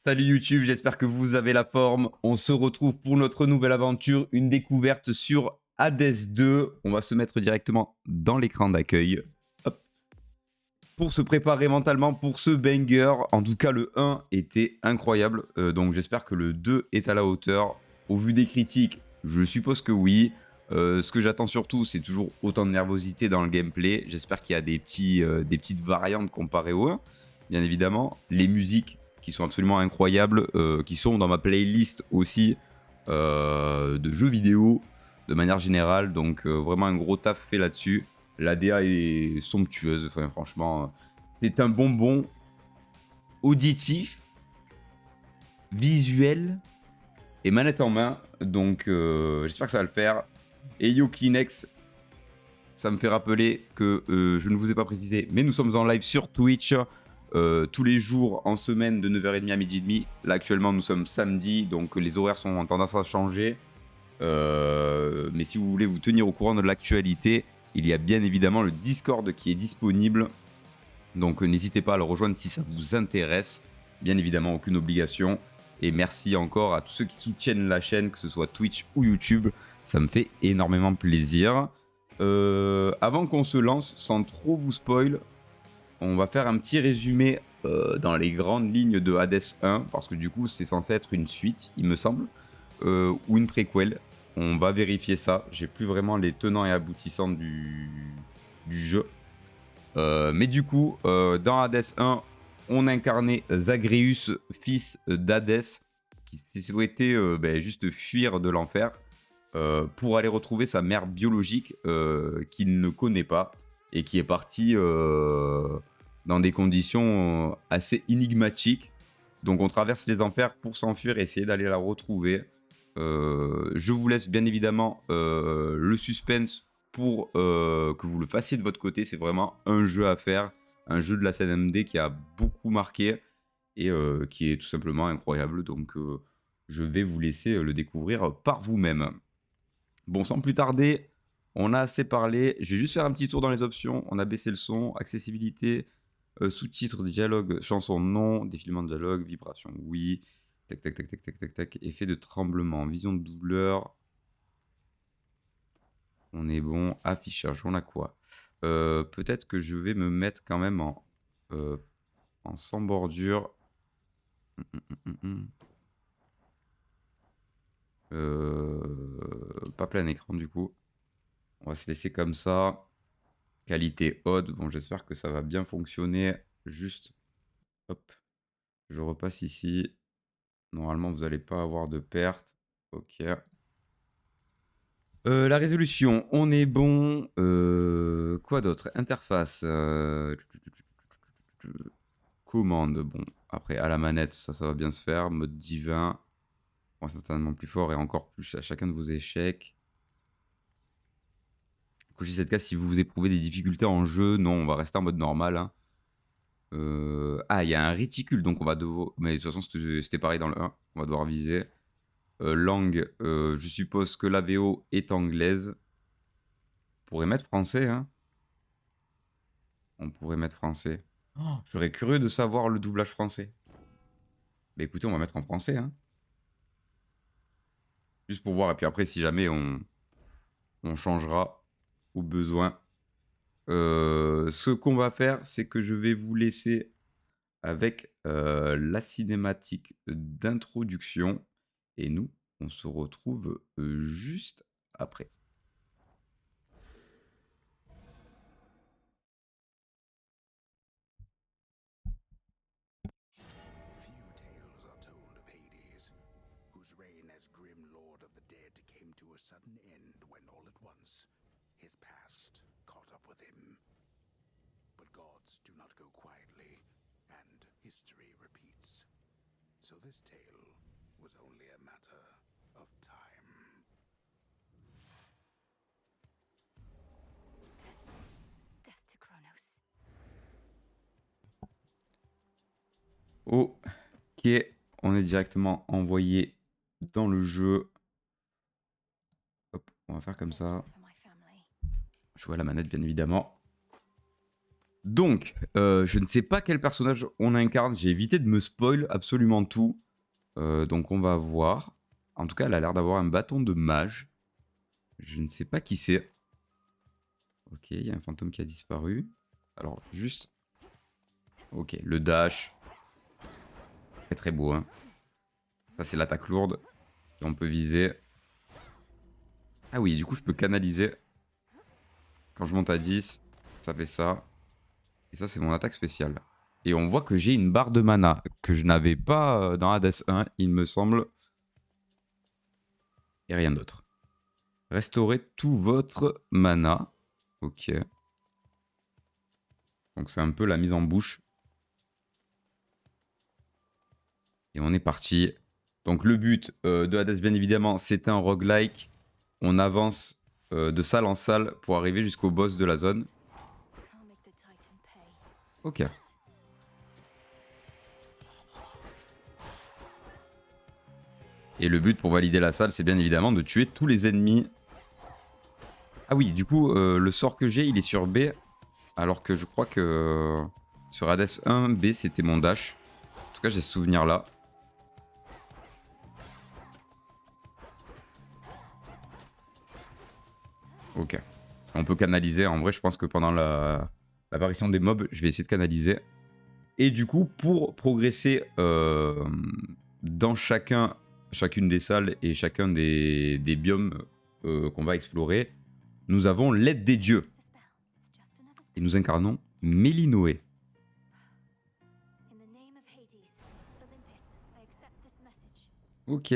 Salut YouTube, j'espère que vous avez la forme. On se retrouve pour notre nouvelle aventure, une découverte sur Hades 2. On va se mettre directement dans l'écran d'accueil. Hop. Pour se préparer mentalement pour ce banger. En tout cas, le 1 était incroyable. Donc j'espère que le 2 est à la hauteur. Au vu des critiques, je suppose que oui. Ce que j'attends surtout, c'est toujours autant de nervosité dans le gameplay. J'espère qu'il y a des petites variantes comparées au 1, bien évidemment. Les musiques qui sont absolument incroyables, qui sont dans ma playlist aussi de jeux vidéo de manière générale. Donc vraiment un gros taf fait là-dessus. La DA est somptueuse, enfin, franchement, c'est un bonbon auditif, visuel et manette en main. Donc j'espère que ça va le faire. Et Yo Kleenex, ça me fait rappeler que je ne vous ai pas précisé, mais nous sommes en live sur Twitch tous les jours en semaine de 9h30 à 12h30. Là actuellement nous sommes samedi, donc les horaires sont en tendance à changer. Mais si vous voulez vous tenir au courant de l'actualité, il y a bien évidemment le Discord qui est disponible. Donc n'hésitez pas à le rejoindre si ça vous intéresse. Bien évidemment, aucune obligation. Et merci encore à tous ceux qui soutiennent la chaîne, que ce soit Twitch ou YouTube. Ça me fait énormément plaisir. Avant qu'on se lance, sans trop vous spoil, on va faire un petit résumé dans les grandes lignes de Hades 1. Parce que du coup, c'est censé être une suite, il me semble. Ou une préquelle. On va vérifier ça. J'ai plus vraiment les tenants et aboutissants du jeu. Mais du coup, dans Hades 1, on incarnait Zagreus, fils d'Hadès, qui souhaitait juste fuir de l'enfer pour aller retrouver sa mère biologique qu'il ne connaît pas et qui est partie dans des conditions assez énigmatiques. Donc on traverse les enfers pour s'enfuir et essayer d'aller la retrouver. Je vous laisse bien évidemment le suspense pour que vous le fassiez de votre côté. C'est vraiment un jeu à faire, un jeu de la scène MD qui a beaucoup marqué et qui est tout simplement incroyable. Donc je vais vous laisser le découvrir par vous-même. Bon, sans plus tarder, on a assez parlé. Je vais juste faire un petit tour dans les options. On a baissé le son, accessibilité, sous-titres, dialogue, chanson non, défilement de dialogue, vibration oui, tac tac tac tac tac tac tac, effet de tremblement, vision de douleur. On est bon, affichage, on a quoi? Peut-être que je vais me mettre quand même en sans bordure. Pas plein écran du coup. On va se laisser comme ça. Qualité haute. Bon, j'espère que ça va bien fonctionner. Juste, hop, je repasse ici. Normalement, vous n'allez pas avoir de perte. Ok. La résolution, on est bon. Quoi d'autre? Interface. Commande. Bon, après, à la manette, ça va bien se faire. Mode divin. Bon, certainement plus fort et encore plus à chacun de vos échecs. Cochez cette case si vous éprouvez des difficultés en jeu. Non, on va rester en mode normal. Hein. Ah, il y a un réticule, donc on va devoir... Mais de toute façon, c'était pareil dans le 1. On va devoir viser. Langue, je suppose que la VO est anglaise. On pourrait mettre français, hein. On pourrait mettre français. Oh, je serais curieux de savoir le doublage français. Mais écoutez, on va mettre en français, hein. Juste pour voir, et puis après, si jamais on changera au besoin. Ce qu'on va faire, c'est que je vais vous laisser avec la cinématique d'introduction. Et nous, on se retrouve juste après. Few tales are told of Hades, whose reign as grim lord of the dead came to a sudden end when all at once his past caught up with him. But gods do not go quietly, and history repeats. So this tale was only a matter of time. Death to Kronos. Ok, on est directement envoyé dans le jeu. Hop, on va faire comme ça. For my family. Jouer à la manette, bien évidemment. Donc, je ne sais pas quel personnage on incarne. J'ai évité de me spoil absolument tout. Donc, on va voir. En tout cas, elle a l'air d'avoir un bâton de mage. Je ne sais pas qui c'est. Ok, il y a un fantôme qui a disparu. Alors, juste... Ok, le dash. Très très beau, hein. Ça, c'est l'attaque lourde. Et on peut viser. Ah oui, du coup, je peux canaliser. Quand je monte à 10, ça fait ça. Et ça, c'est mon attaque spéciale. Et on voit que j'ai une barre de mana que je n'avais pas dans Hades 1, il me semble. Et rien d'autre. Restaurez tout votre mana. Ok. Donc c'est un peu la mise en bouche. Et on est parti. Donc le but de Hades, bien évidemment, c'est un roguelike. On avance de salle en salle pour arriver jusqu'au boss de la zone. I'll make the Titan pay. Ok. Et le but pour valider la salle, c'est bien évidemment de tuer tous les ennemis. Ah oui, du coup, le sort que j'ai, il est sur B. Alors que je crois que sur Hades 1, B, c'était mon dash. En tout cas, j'ai ce souvenir-là. Ok. On peut canaliser. En vrai, je pense que pendant l'apparition des mobs, je vais essayer de canaliser. Et du coup, pour progresser dans chacune des salles et chacun des biomes qu'on va explorer, nous avons l'aide des dieux. Just a spell. It's just another Et nous incarnons Mélinoé. In the name of Hades, Olympus, I accept this message. Ok.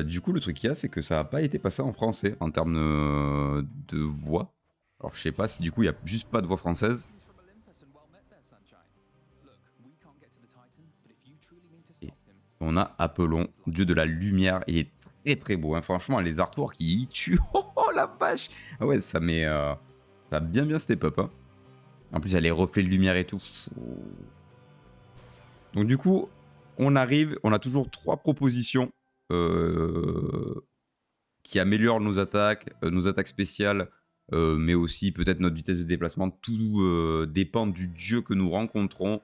Du coup, le truc qu'il y a, c'est que ça n'a pas été passé en français en termes de voix. Alors, je sais pas si du coup, il n'y a juste pas de voix française. Et on a Apollon, dieu de la lumière. Il est très très beau. Hein. Franchement, les artworks, il tue. Oh la vache! Ah ouais, ça met. Ça a bien step up. Hein. En plus, il y a les reflets de lumière et tout. Donc, du coup, on arrive. On a toujours 3 propositions. Qui améliore nos attaques spéciales, mais aussi peut-être notre vitesse de déplacement. Tout dépend du dieu que nous rencontrons.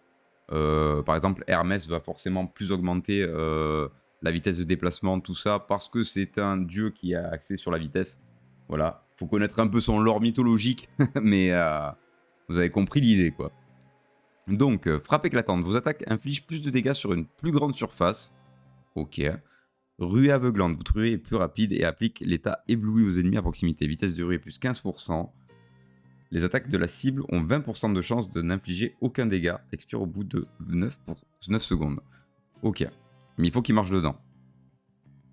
Par exemple, Hermès va forcément plus augmenter la vitesse de déplacement, tout ça, parce que c'est un dieu qui a axé sur la vitesse. Voilà, faut connaître un peu son lore mythologique, mais vous avez compris l'idée, quoi. Donc, frappe éclatante. Vos attaques infligent plus de dégâts sur une plus grande surface. Ok. Ruée aveuglante, votre ruée est plus rapide et applique l'état ébloui aux ennemis à proximité. Vitesse de ruée plus 15%. Les attaques de la cible ont 20% de chance de n'infliger aucun dégât. Expire au bout de 9 secondes. Ok. Mais il faut qu'il marche dedans.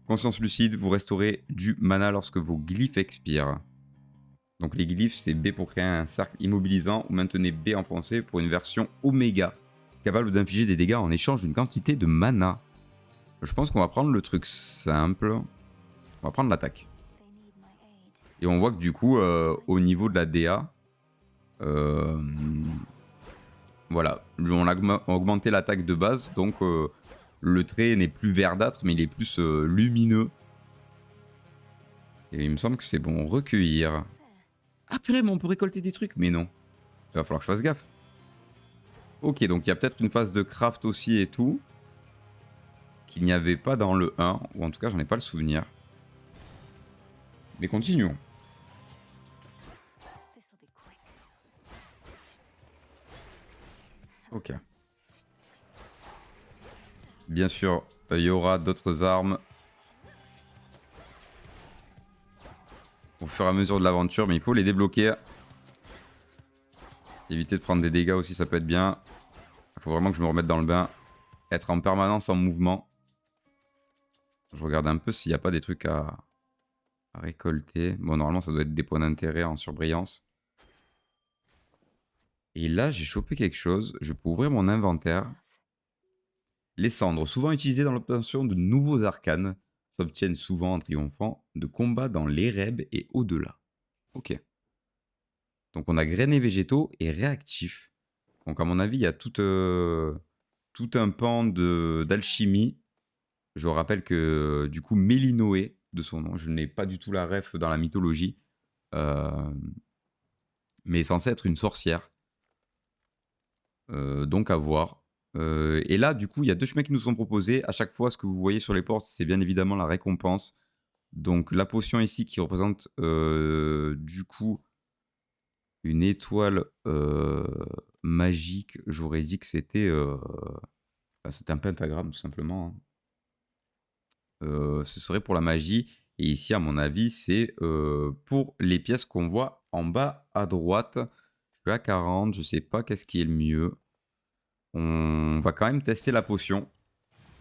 Conscience lucide, vous restaurez du mana lorsque vos glyphes expirent. Donc les glyphes, c'est B pour créer un cercle immobilisant ou maintenez B en pensée pour une version Oméga, capable d'infliger des dégâts en échange d'une quantité de mana. Je pense qu'on va prendre le truc simple. On va prendre l'attaque. They need my aid. Et on voit que du coup, au niveau de la DA, voilà, on a augmenté l'attaque de base. Donc le trait n'est plus verdâtre, mais il est plus lumineux. Et il me semble que c'est bon. Recueillir. Ah purée, mais on peut récolter des trucs. Mais non. Il va falloir que je fasse gaffe. Ok, donc il y a peut-être une phase de craft aussi et tout. Qu'il n'y avait pas dans le 1, ou en tout cas j'en ai pas le souvenir. Mais continuons. This'll be quick. Ok. Bien sûr, il y aura d'autres armes au fur et à mesure de l'aventure, mais il faut les débloquer. Éviter de prendre des dégâts aussi, ça peut être bien. Il faut vraiment que je me remette dans le bain. Être en permanence en mouvement. Je regarde un peu s'il n'y a pas des trucs à récolter. Bon, normalement, ça doit être des points d'intérêt en surbrillance. Et là, j'ai chopé quelque chose. Je peux ouvrir mon inventaire. Les cendres, souvent utilisées dans l'obtention de nouveaux arcanes, s'obtiennent souvent en triomphant de combats dans l'Éreb et au-delà. Ok. Donc on a graines et végétaux et réactifs. Donc à mon avis, il y a tout un pan d'alchimie. Je rappelle que du coup, Mélinoé, de son nom, je n'ai pas du tout la ref dans la mythologie, mais est censée être une sorcière. Donc à voir. Et là, du coup, il y a 2 chemins qui nous sont proposés. À chaque fois, ce que vous voyez sur les portes, c'est bien évidemment la récompense. Donc la potion ici qui représente du coup une étoile magique. J'aurais dit que c'était un pentagramme tout simplement, hein. Ce serait pour la magie. Et ici, à mon avis, c'est pour les pièces qu'on voit en bas à droite. Je suis à 40, je sais pas qu'est-ce qui est le mieux. On va quand même tester la potion.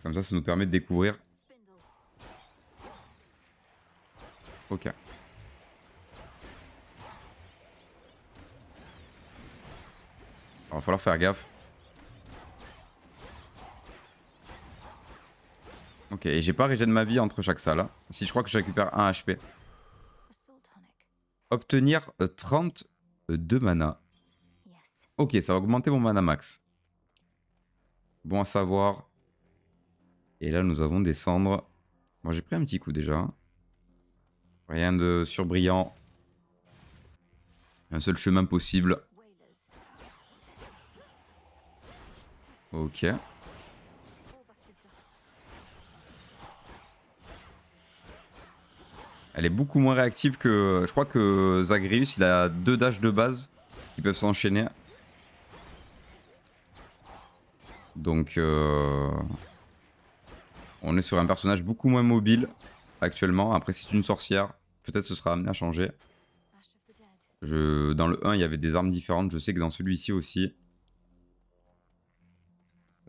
Comme ça nous permet de découvrir. Spindles. Ok. Il va falloir faire gaffe. Ok, et j'ai pas régène ma vie entre chaque salle, hein. Si je crois que je récupère 1 HP. A soul tonic. Obtenir 30 de mana. Yes. Ok, ça va augmenter mon mana max. Bon à savoir. Et là, nous avons des cendres. Moi, j'ai pris un petit coup déjà, hein. Rien de surbrillant. Un seul chemin possible. Whalers. Ok. All back to dust. Elle est beaucoup moins réactive que... Je crois que Zagreus, il a 2 dashs de base qui peuvent s'enchaîner. Donc... on est sur un personnage beaucoup moins mobile actuellement. Après, si c'est une sorcière, peut-être ce sera amené à changer. Ash of the dead. Dans le 1, il y avait des armes différentes. Je sais que dans celui-ci aussi.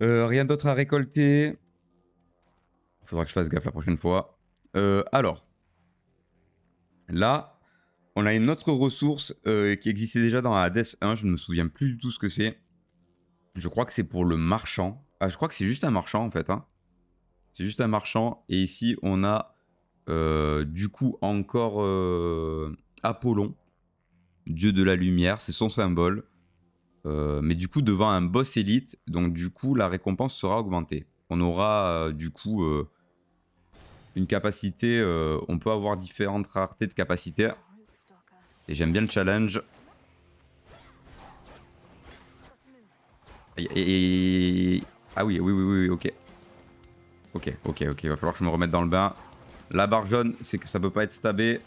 Rien d'autre à récolter. Faudra que je fasse gaffe la prochaine fois. Alors. Là, on a une autre ressource qui existait déjà dans la Hades 1. Je ne me souviens plus du tout ce que c'est. Je crois que c'est pour le marchand. Ah, je crois que c'est juste un marchand en fait, hein. C'est juste un marchand. Et ici, on a du coup encore Apollon, dieu de la lumière. C'est son symbole. Mais du coup, devant un boss élite. Donc du coup, la récompense sera augmentée. On aura du coup une capacité. On peut avoir différentes raretés de capacité. Root stalker. Et j'aime bien le challenge. Got to move. Ah oui, oui, ok. Ok, il va falloir que je me remette dans le bain. La barre jaune, c'est que ça peut pas être stabé.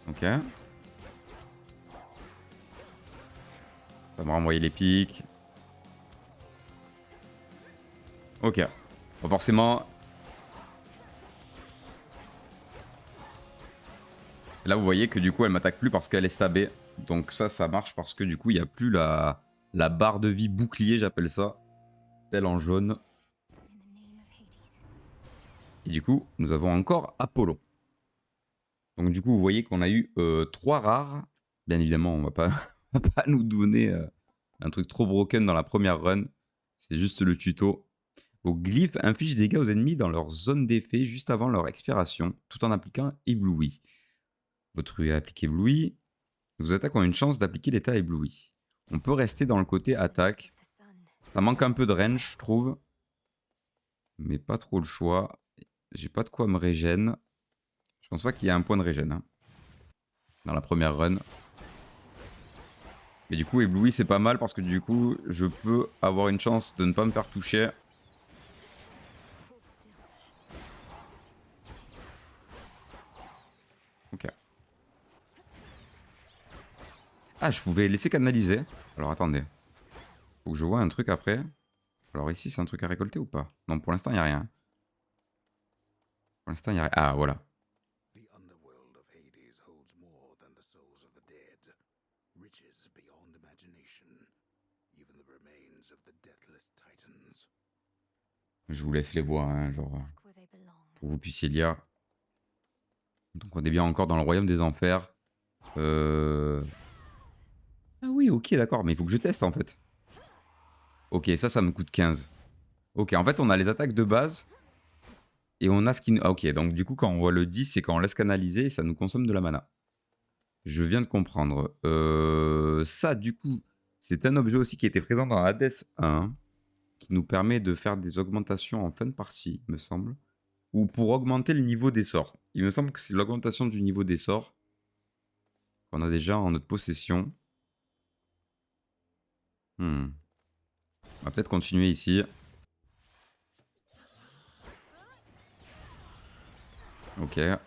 Ok. Ça m'a renvoyé les pics. Ok. Bon, forcément... Là, vous voyez que du coup, elle m'attaque plus parce qu'elle est stabée. Donc ça marche parce que du coup, il n'y a plus la barre de vie bouclier, j'appelle ça. Celle en jaune. In the name of Hades. Et du coup, nous avons encore Apollon. Donc du coup, vous voyez qu'on a eu 3 rares. Bien évidemment, on va pas, on va pas nous donner un truc trop broken dans la première run. C'est juste le tuto. Vos glyphes infligent des dégâts aux ennemis dans leur zone d'effet juste avant leur expiration, tout en appliquant ébloui. Votre applique ébloui. Vos attaques ont une chance d'appliquer l'état ébloui. On peut rester dans le côté attaque. The sun. Ça manque un peu de range, je trouve. Mais pas trop le choix. J'ai pas de quoi me régène. Je pense pas qu'il y ait un point de régène, hein, dans la première run. Mais du coup, ébloui, c'est pas mal parce que du coup, je peux avoir une chance de ne pas me faire toucher. Hold still. Ok. Ah, je pouvais laisser canaliser. Alors attendez. Faut que je vois un truc après. Alors ici, c'est un truc à récolter ou pas? Non, pour l'instant, il n'y a rien. Pour l'instant, il n'y a rien. Ah, voilà. The underworld of Hades holds more than the souls of the dead. Riches beyond imagination. Even the remains of the deathless titans. Je vous laisse les voir, hein, genre, Back where they belong. pour que vous puissiez lire. Donc on est bien encore dans le royaume des enfers. Ah oui, ok, d'accord, mais il faut que je teste en fait. Ok, ça me coûte 15. Ok, en fait, on a les attaques de base. Et on a ce qui... Ah, ok, donc du coup, quand on voit le 10, c'est quand on laisse canaliser et ça nous consomme de la mana. Je viens de comprendre. Ça, du coup, c'est un objet aussi qui était présent dans Hades 1. Qui nous permet de faire des augmentations en fin de partie, me semble. Ou pour augmenter le niveau des sorts. Il me semble que c'est l'augmentation du niveau des sorts. qu'on a déjà en notre possession. On va peut-être continuer ici. Ok. Je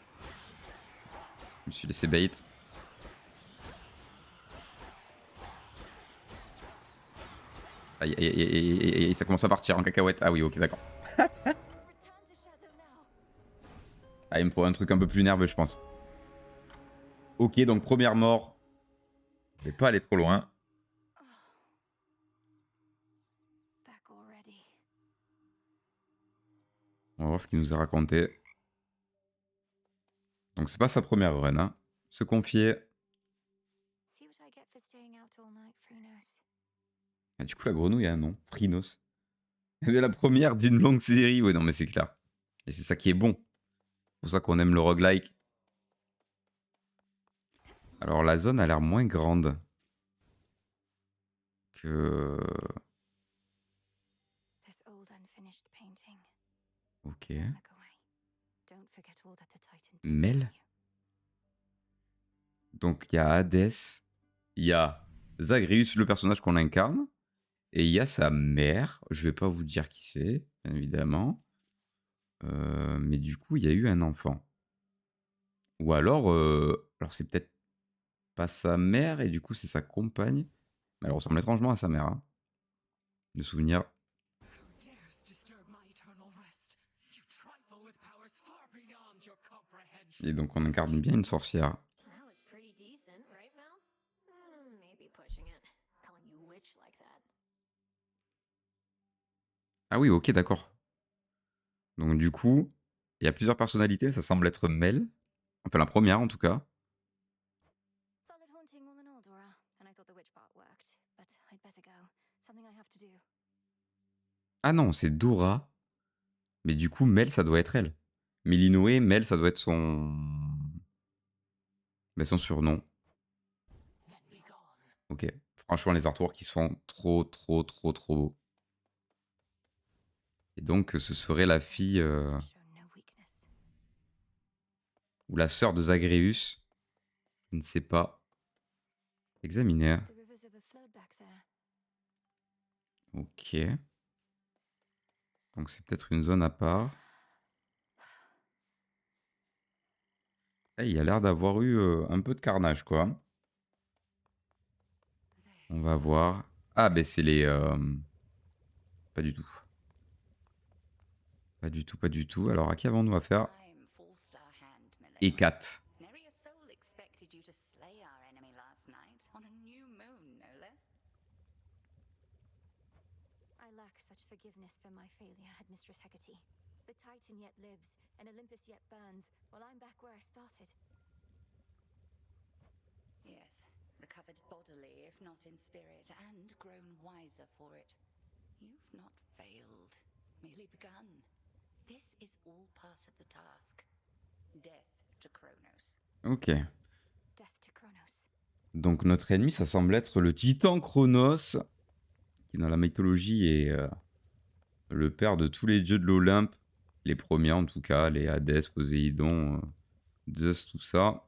me suis laissé bait. Aïe, aïe, aïe, aïe, aïe, aïe, ça commence à partir en cacahuète. Ah oui, ok, d'accord. Return to Shadow now. Ah, il me faut un truc un peu plus nerveux, je pense. Ok, donc première mort. Je vais pas aller trop loin. Back already. On va voir ce qu'il nous a raconté. Donc c'est pas sa première run, hein. Se confier. See what I get for staying out all night, Freenos. Ah, du coup, la grenouille a un nom. Prinos. C'est la première d'une longue série. Ouais, non, mais c'est clair. Et c'est ça qui est bon. C'est pour ça qu'on aime le roguelike. Alors la zone a l'air moins grande que... This old unfinished painting. Ok. Don't look away. Don't forget all that the Titan did Mel. for you. Donc il y a Hades, il y a Zagreus, le personnage qu'on incarne, et il y a sa mère. Je vais pas vous dire qui c'est, bien évidemment. Mais du coup, il y a eu un enfant. Ou alors c'est peut-être pas sa mère, et du coup c'est sa compagne. Mais elle ressemble étrangement à sa mère. Hein. Le souvenir. Et donc on incarne bien une sorcière. That was pretty decent, right, Mel? Maybe pushing it. Calling you witch like that. Ah oui, ok, d'accord. Donc du coup, il y a plusieurs personnalités, ça semble être Mel. Enfin la première en tout cas. Solid haunting all in all, Dora. And I thought the witch part worked. But I'd better go. Something I have to do. Ah non, c'est Dora. Mais du coup, Mel, ça doit être elle. Melinoé, Mel, ça doit être son... Mais son surnom. Ok. Franchement, les artworks, ils sont trop beaux. Et donc, ce serait la fille... Show no weakness. ou la sœur de Zagreus. Je ne sais pas. Examiner. The river's overflowed back there. Ok. Donc, c'est peut-être une zone à part. Ah, il y a l'air d'avoir eu un peu de carnage, quoi. On va voir. Ah, ben c'est les... Pas du tout. Pas du tout, pas du tout. Alors, à qui avons-nous affaire? I'm forced our hand, Milena. Et 4. Nary a soul expected you to slay our enemy last night, on a new moon, no less. I lack such forgiveness for my failure, Headmistress Hecate. The Titan yet lives, and Olympus yet burns, while I'm back where I started. Yes, recovered bodily, if not in spirit, and grown wiser for it. You've not failed, merely begun. This is all part of the task. Death to Kronos. Ok. Death to Kronos. Donc notre ennemi, ça semble être le titan Chronos, qui dans la mythologie est le père de tous les dieux de l'Olympe, les premiers en tout cas, les Hadès, Poséidon, Zeus, tout ça.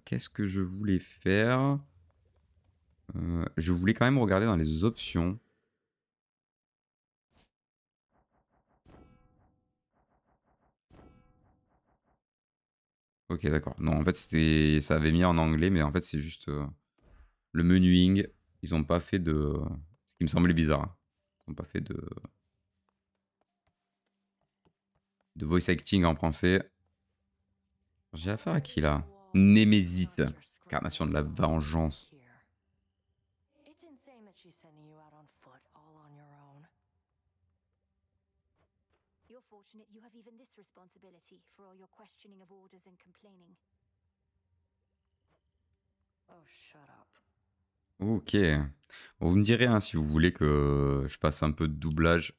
Qu'est-ce que je voulais faire? Je voulais quand même regarder dans les options. Ok, d'accord. Non, en fait, ça avait mis en anglais, mais en fait, c'est juste le menuing. Ils ont pas fait de... Ce qui me semblait bizarre. Hein. Ils ont pas fait de voice acting en français. J'ai affaire à qui, là? Némésis. Incarnation de la vengeance. It's insane that she's sending you out on foot all on your own. You're fortunate you have even this responsibility for all your questioning of orders and complaining. Oh, shut up. Ok. Bon, vous me direz hein, si vous voulez que je passe un peu de doublage.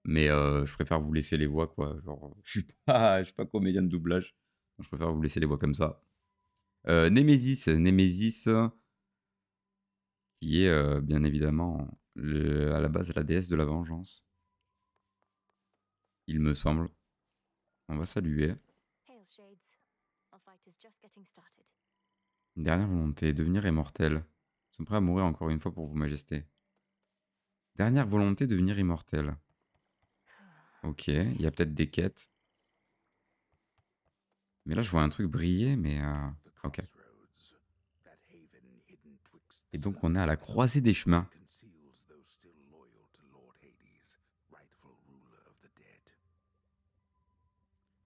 Mais je préfère vous laisser les voix, quoi. Genre, je suis pas comédien de doublage. Je préfère vous laisser les voix comme ça. Némésis, qui est bien évidemment à la base la déesse de la vengeance. Il me semble. On va saluer. Hail, Shay. granted. Une dernière volonté, devenir immortel. Nous sommes prêts à mourir encore une fois pour vous, Majesté. Dernière volonté, devenir immortel. Ok, il y a peut-être des quêtes. Mais là, je vois un truc briller, mais... The Ok. crossroads, that haven hidden twixt Et the donc, on est à la stars croisée des chemins. conceals those still loyal to Lord Hades, rightful ruler of the dead.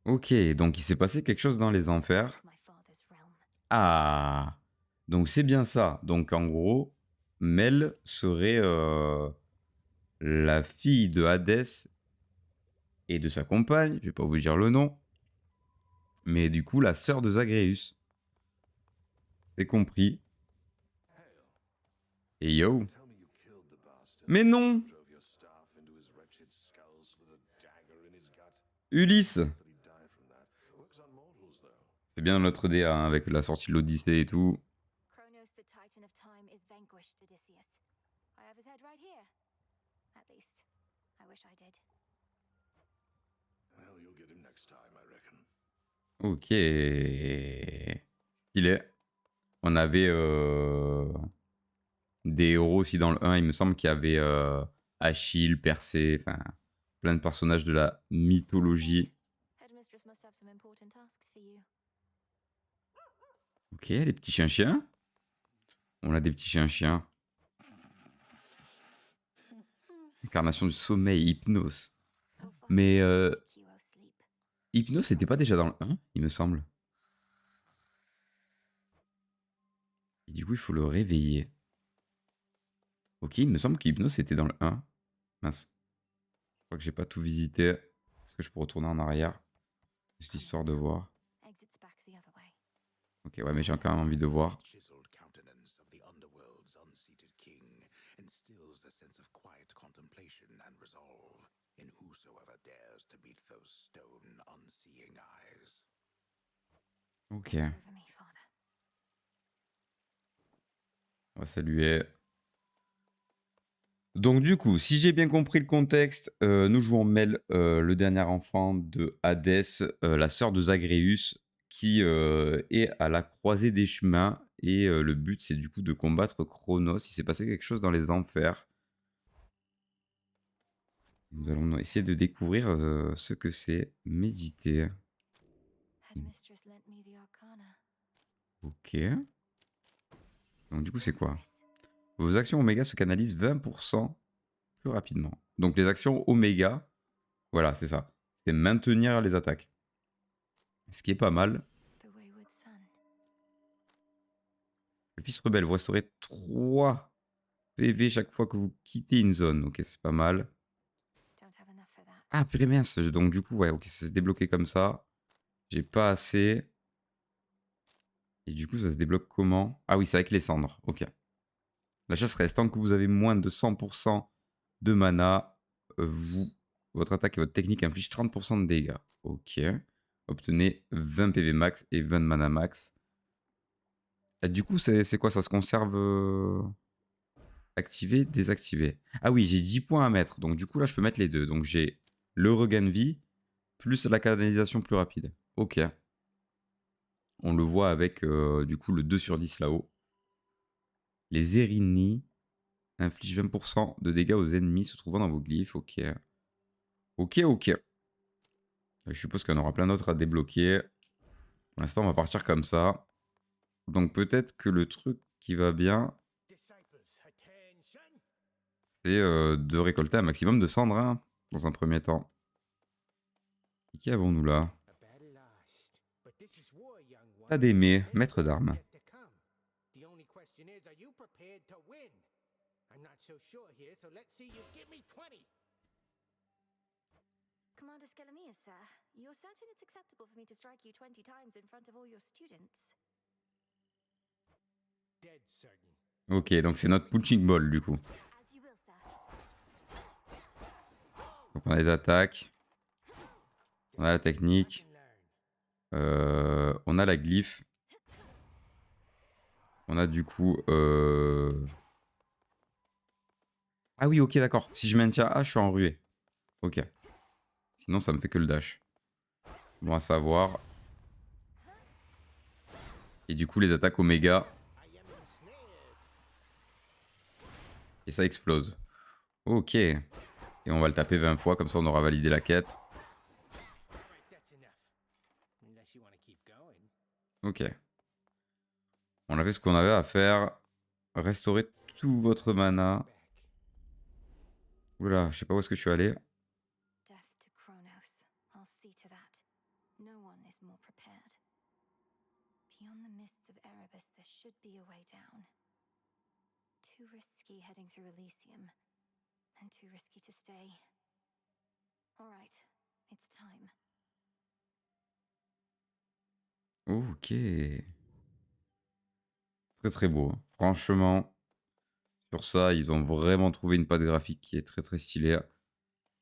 Ok, donc il s'est passé quelque chose dans les enfers. My father's realm. Ah, donc c'est bien ça. Donc en gros, Mel serait la fille de Hadès et de sa compagne, je vais pas vous dire le nom, mais du coup la sœur de Zagreus. C'est compris. Et yo. Mais non, Ulysse. C'est bien notre DA hein, avec la sortie de l'Odyssée et tout. Kronos, the Titan of Time, is vanquished, Odysseus. I have his head right here. At least, I wish I did. Well, you'll get him next time, I reckon. Ok. Il est. On avait des héros aussi dans le 1. Il me semble qu'il y avait Achille, Persée, enfin plein de personnages de la mythologie. Headmistress must have some important tasks for you. Ok, les petits chiens-chiens. On a des petits chiens-chiens. Incarnation du sommeil, Hypnos. Oh, fine. Mais Keep you, oh, sleep. Hypnos, c'était pas déjà dans le 1, il me semble. Et du coup, il faut le réveiller. Ok, il me semble qu'Hypnos était dans le 1. Mince. Je crois que j'ai pas tout visité. Est-ce que je peux retourner en arrière? Juste histoire de voir. Exits back the other way. Ok, ouais, mais j'ai quand même envie de voir. Chiseled countenance of the underworld's unseated king instills a sense of quiet contemplation and resolve in whosoever dares to meet those stone, unseeing eyes. Ok. Watch over me, father. On va saluer. Donc du coup, si j'ai bien compris le contexte, nous jouons Mel, le dernier enfant de Hadès, la sœur de Zagreus, qui est à la croisée des chemins. Et le but, c'est du coup de combattre Kronos. Il s'est passé quelque chose dans les enfers. Nous allons essayer de découvrir ce que c'est méditer. Headmistress lent me the arcana. Ok. Donc du coup, c'est quoi? Sorceress. Vos actions Oméga se canalisent 20% plus rapidement. Donc les actions Oméga, voilà, c'est ça. C'est maintenir les attaques. Ce qui est pas mal. The wayward son. Le fils rebelle, vous restaurez 3 PV chaque fois que vous quittez une zone. Ok, c'est pas mal. Don't have enough for that. Ah, purée mince. Donc du coup, ouais, ok, ça se débloqué comme ça. J'ai pas assez. Et du coup, ça se débloque comment? Ah oui, c'est avec les cendres. Ok. La chasse reste. Tant que vous avez moins de 100% de mana, votre attaque et votre technique infligent 30% de dégâts. Ok. Obtenez 20 PV max et 20 de mana max. Et du coup, c'est quoi? Ça se conserve activé, désactivé. Ah oui, j'ai 10 points à mettre. Donc du coup, là, je peux mettre les deux. Donc j'ai le regain de vie plus la canalisation plus rapide. Ok. On le voit avec du coup le 2 sur 10 là-haut. Les Erini infligent 20% de dégâts aux ennemis se trouvant dans vos glyphes. Ok. Ok, ok. Je suppose qu'il y en aura plein d'autres à débloquer. Pour l'instant, on va partir comme ça. Donc peut-être que le truc qui va bien, c'est de récolter un maximum de cendres hein, dans un premier temps. Et qui avons-nous là? Tadémé, maître d'armes. The only question is, are you prepared to win? I'm not so sure here, so let's see you give me 20. Commander Skelemius, sir, you're certain it's acceptable for me to strike you 20 times in front of all your students? Dead certain. Ok, donc c'est notre punching ball du coup. As you will, sir. Donc on a les attaques. On a la technique. On a la glyphe. On a du coup... Ah oui, ok, d'accord. Si je maintiens A, je suis en ruée. Ok. Sinon, ça me fait que le dash. Bon à savoir. Et du coup, les attaques Oméga. I am ensnared. Et ça explose. Ok. Et on va le taper 20 fois, comme ça on aura validé la quête. Alright, that's enough. Unless you want to keep going. Ok. On a fait ce qu'on avait à faire. Restaurer tout votre mana. Back. Oula, je sais pas où est-ce que je suis allé. Death to Kronos. I'll see to that. No one is more prepared. Beyond the mists of Erebus, there should be a way down. Too risky heading through Elysium, and too risky to stay. All right, it's time. Ok. Très très beau. Franchement, sur ça, ils ont vraiment trouvé une patte graphique qui est très très stylée.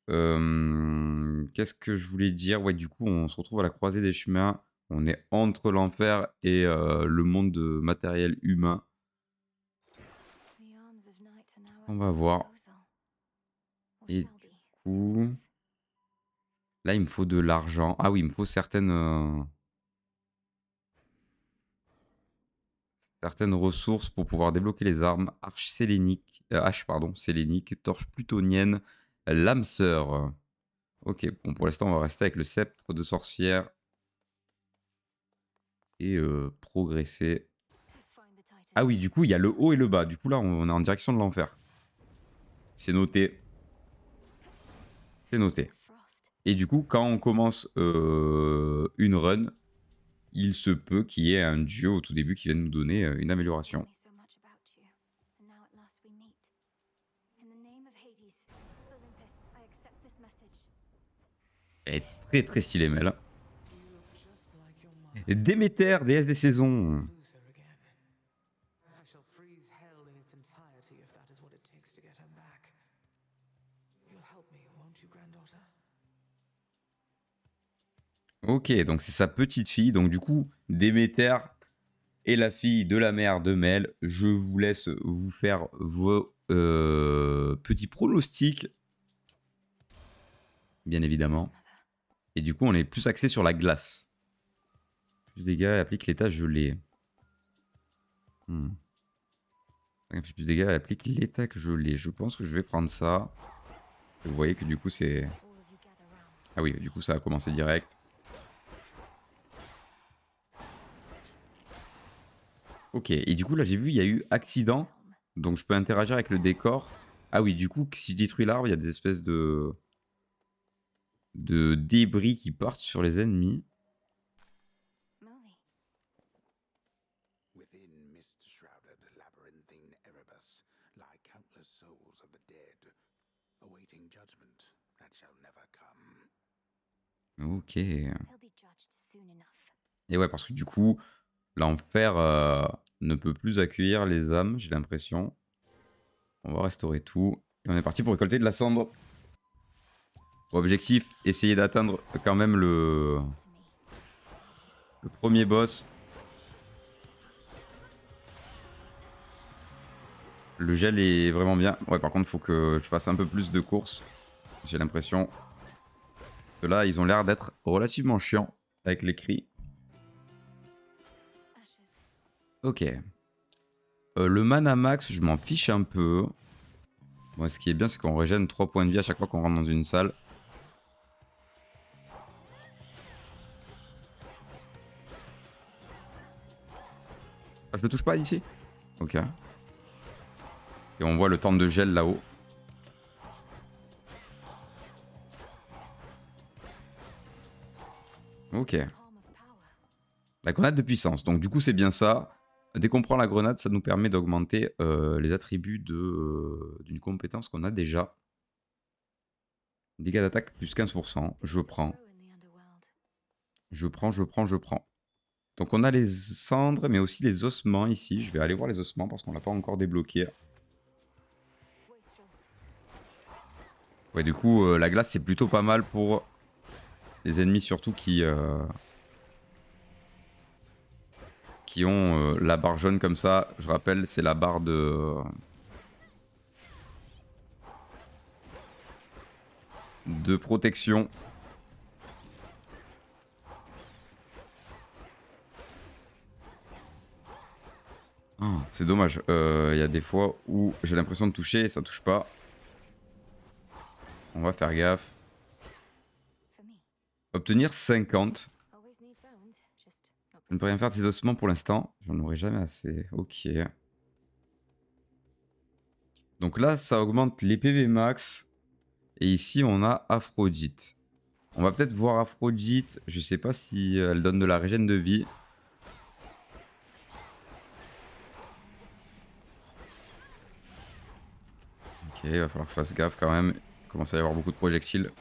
Qu'est-ce que je voulais dire? Ouais, du coup, on se retrouve à la croisée des chemins. On est entre l'enfer et le monde matériel humain. The arms of night are now On at va my voir. disposal. Or Et shall be, du soon coup, enough. là, il me faut de l'argent. Ah oui, il me faut certaines ressources pour pouvoir débloquer les armes. Hache, pardon, sélénique, torche plutonienne, lame sœur. Ok, bon, pour l'instant, on va rester avec le sceptre de sorcière et progresser. Find the Titan. Ah oui, du coup, il y a le haut et le bas. Du coup, là, on est en direction de l'enfer. C'est noté. C'est noté. Frost. Et du coup, quand on commence une run, il se peut qu'il y ait un dieu au tout début qui vienne nous donner une amélioration. Told me so much about you, and now at last we meet. In the name of Hades, Olympus, I accept this message. Elle est très très stylée, Mel. Et Déméter, déesse des saisons. Lose her again. I shall freeze hell in its entirety if that is what it takes to get her back. You'll help me, won't you, granddaughter? Ok, donc c'est sa petite fille. Donc du coup, Déméter est la fille de la mère de Mel. Je vous laisse vous faire vos petits pronostics, bien évidemment. Et du coup, on est plus axé sur la glace. Plus de dégâts, elle applique l'état gelé. Elle fait plus de dégâts, elle applique l'état gelé. Je pense que je vais prendre ça. Vous voyez que du coup, c'est... All of you gather round. Ah oui, du coup, ça a commencé direct. Ok, et du coup, là, j'ai vu, il y a eu accident. Donc, je peux interagir avec le décor. Ah oui, du coup, si je détruis l'arbre, il y a des espèces de débris qui partent sur les ennemis. Molly, Within mist-shrouded labyrinthine Erebus lie countless souls of the dead, awaiting judgment that shall never come. Ok. he'll be judged soon enough. Et ouais, parce que du coup, l'enfer ne peut plus accueillir les âmes, j'ai l'impression. On va restaurer tout. Et on est parti pour récolter de la cendre. Objectif, essayer d'atteindre quand même le To me. premier boss. Le gel est vraiment bien. Ouais, par contre, il faut que je fasse un peu plus de courses. J'ai l'impression que là, ils ont l'air d'être relativement chiants avec les cris. Ashes. Ok. Le mana max, je m'en fiche un peu. Bon, ce qui est bien, c'est qu'on régène 3 points de vie à chaque fois qu'on rentre dans une salle. Ah, je le touche pas d'ici? Ok. Et on voit le temps de gel là-haut. Ok. Palm of power. La grenade de puissance. Donc du coup, c'est bien ça. Dès qu'on prend la grenade, ça nous permet d'augmenter les attributs d'une compétence qu'on a déjà. Dégâts d'attaque plus 15%. Je prends. Grow in the underworld. Je prends. Donc on a les cendres, mais aussi les ossements ici. Je vais aller voir les ossements parce qu'on l'a pas encore débloqué. Wastrels. Ouais, du coup, la glace, c'est plutôt pas mal pour les ennemis, surtout qui ont la barre jaune comme ça. Je rappelle, c'est la barre de protection. Oh, c'est dommage. Il y a des fois où j'ai l'impression de toucher et ça touche pas. On va faire gaffe. For me, Obtenir 50. always need bones, just not Je ne peux rien faire de ces ossements pour l'instant. J'en aurai jamais assez. Ok. Donc là, ça augmente les PV max. Et ici, on a Aphrodite. On va peut-être voir Aphrodite. Je sais pas si elle donne de la régène de vie. Ok, il va falloir que je fasse gaffe quand même. Il commence à y avoir beaucoup de projectiles.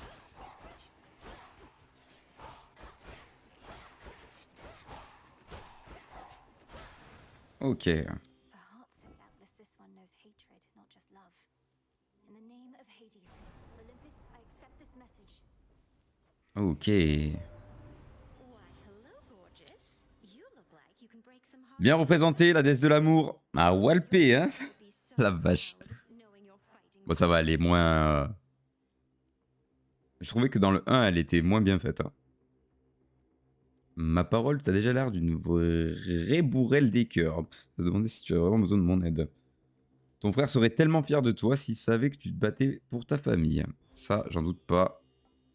Ok. For hearts, doubtless this one knows hatred, not just love. In the name of Hades, Olympus, I accept this message. Ok. Why, hello, gorgeous. You look like you can break some hearts. Bien représenté, la déesse de l'amour. Ah, Walpé, hein. You'd be so La vache. proud knowing you're fighting Bon, ça va, elle est moins... Je trouvais que dans le 1, elle était moins bien faite. Hein. Ma parole, t'as déjà l'air d'une vraie bourrelle des cœurs. Je me demandais si tu avais vraiment besoin de mon aide. Ton frère serait tellement fier de toi s'il savait que tu te battais pour ta famille. Ça, j'en doute pas.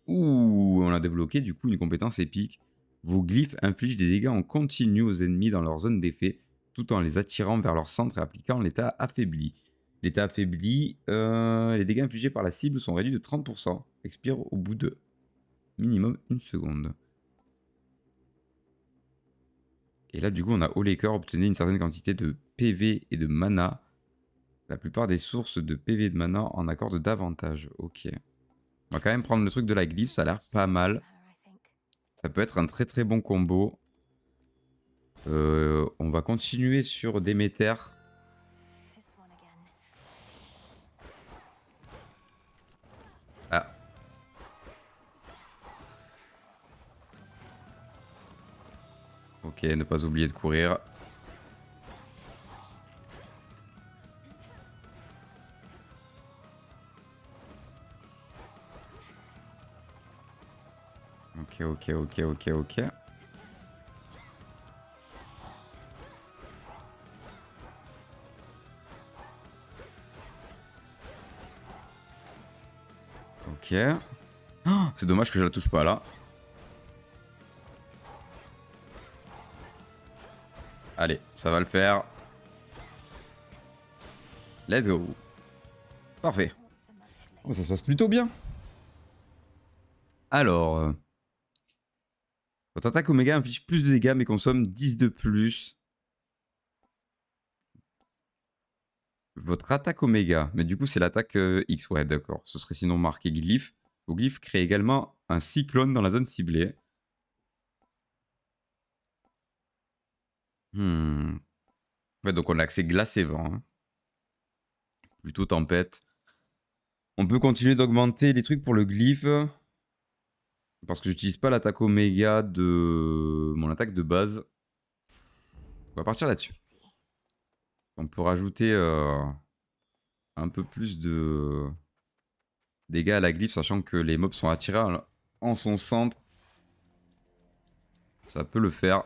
Ouh, on a débloqué du coup une compétence épique. Vos glyphes infligent des dégâts en continu aux ennemis dans leur zone d'effet, tout en les attirant vers leur centre et appliquant l'état affaibli. L'état affaibli, les dégâts infligés par la cible sont réduits de 30%, expirent au bout de minimum 1 seconde. Et là, du coup, on a haut les cœurs, obtenez une certaine quantité de PV et de mana. La plupart des sources de PV et de mana en accordent davantage. Ok. On va quand même prendre le truc de la glyphe, ça a l'air pas mal. Her, I think. Ça peut être un très très bon combo. On va continuer sur Déméter. This one again. Ah. Ok, ne pas oublier de courir. Ok. Ok. Oh, c'est dommage que je la touche pas là. Allez, ça va le faire. Let's go. Parfait. What's a month later? Oh, ça se passe plutôt bien. Alors, votre attaque Oméga inflige plus de dégâts mais consomme 10 de plus. Votre attaque Oméga, mais du coup c'est l'attaque X, ouais d'accord. Ce serait sinon marqué glyphe. Vos glyphes créent également un cyclone dans la zone ciblée. Ouais, donc on a accès glace et vent. Hein. Plutôt tempête. On peut continuer d'augmenter les trucs pour le glyphe. Parce que j'utilise pas l'attaque Oméga de mon attaque de base. On va partir là-dessus. I see. On peut rajouter un peu plus de dégâts à la glyphe, sachant que les mobs sont attirés en son centre. Ça peut le faire.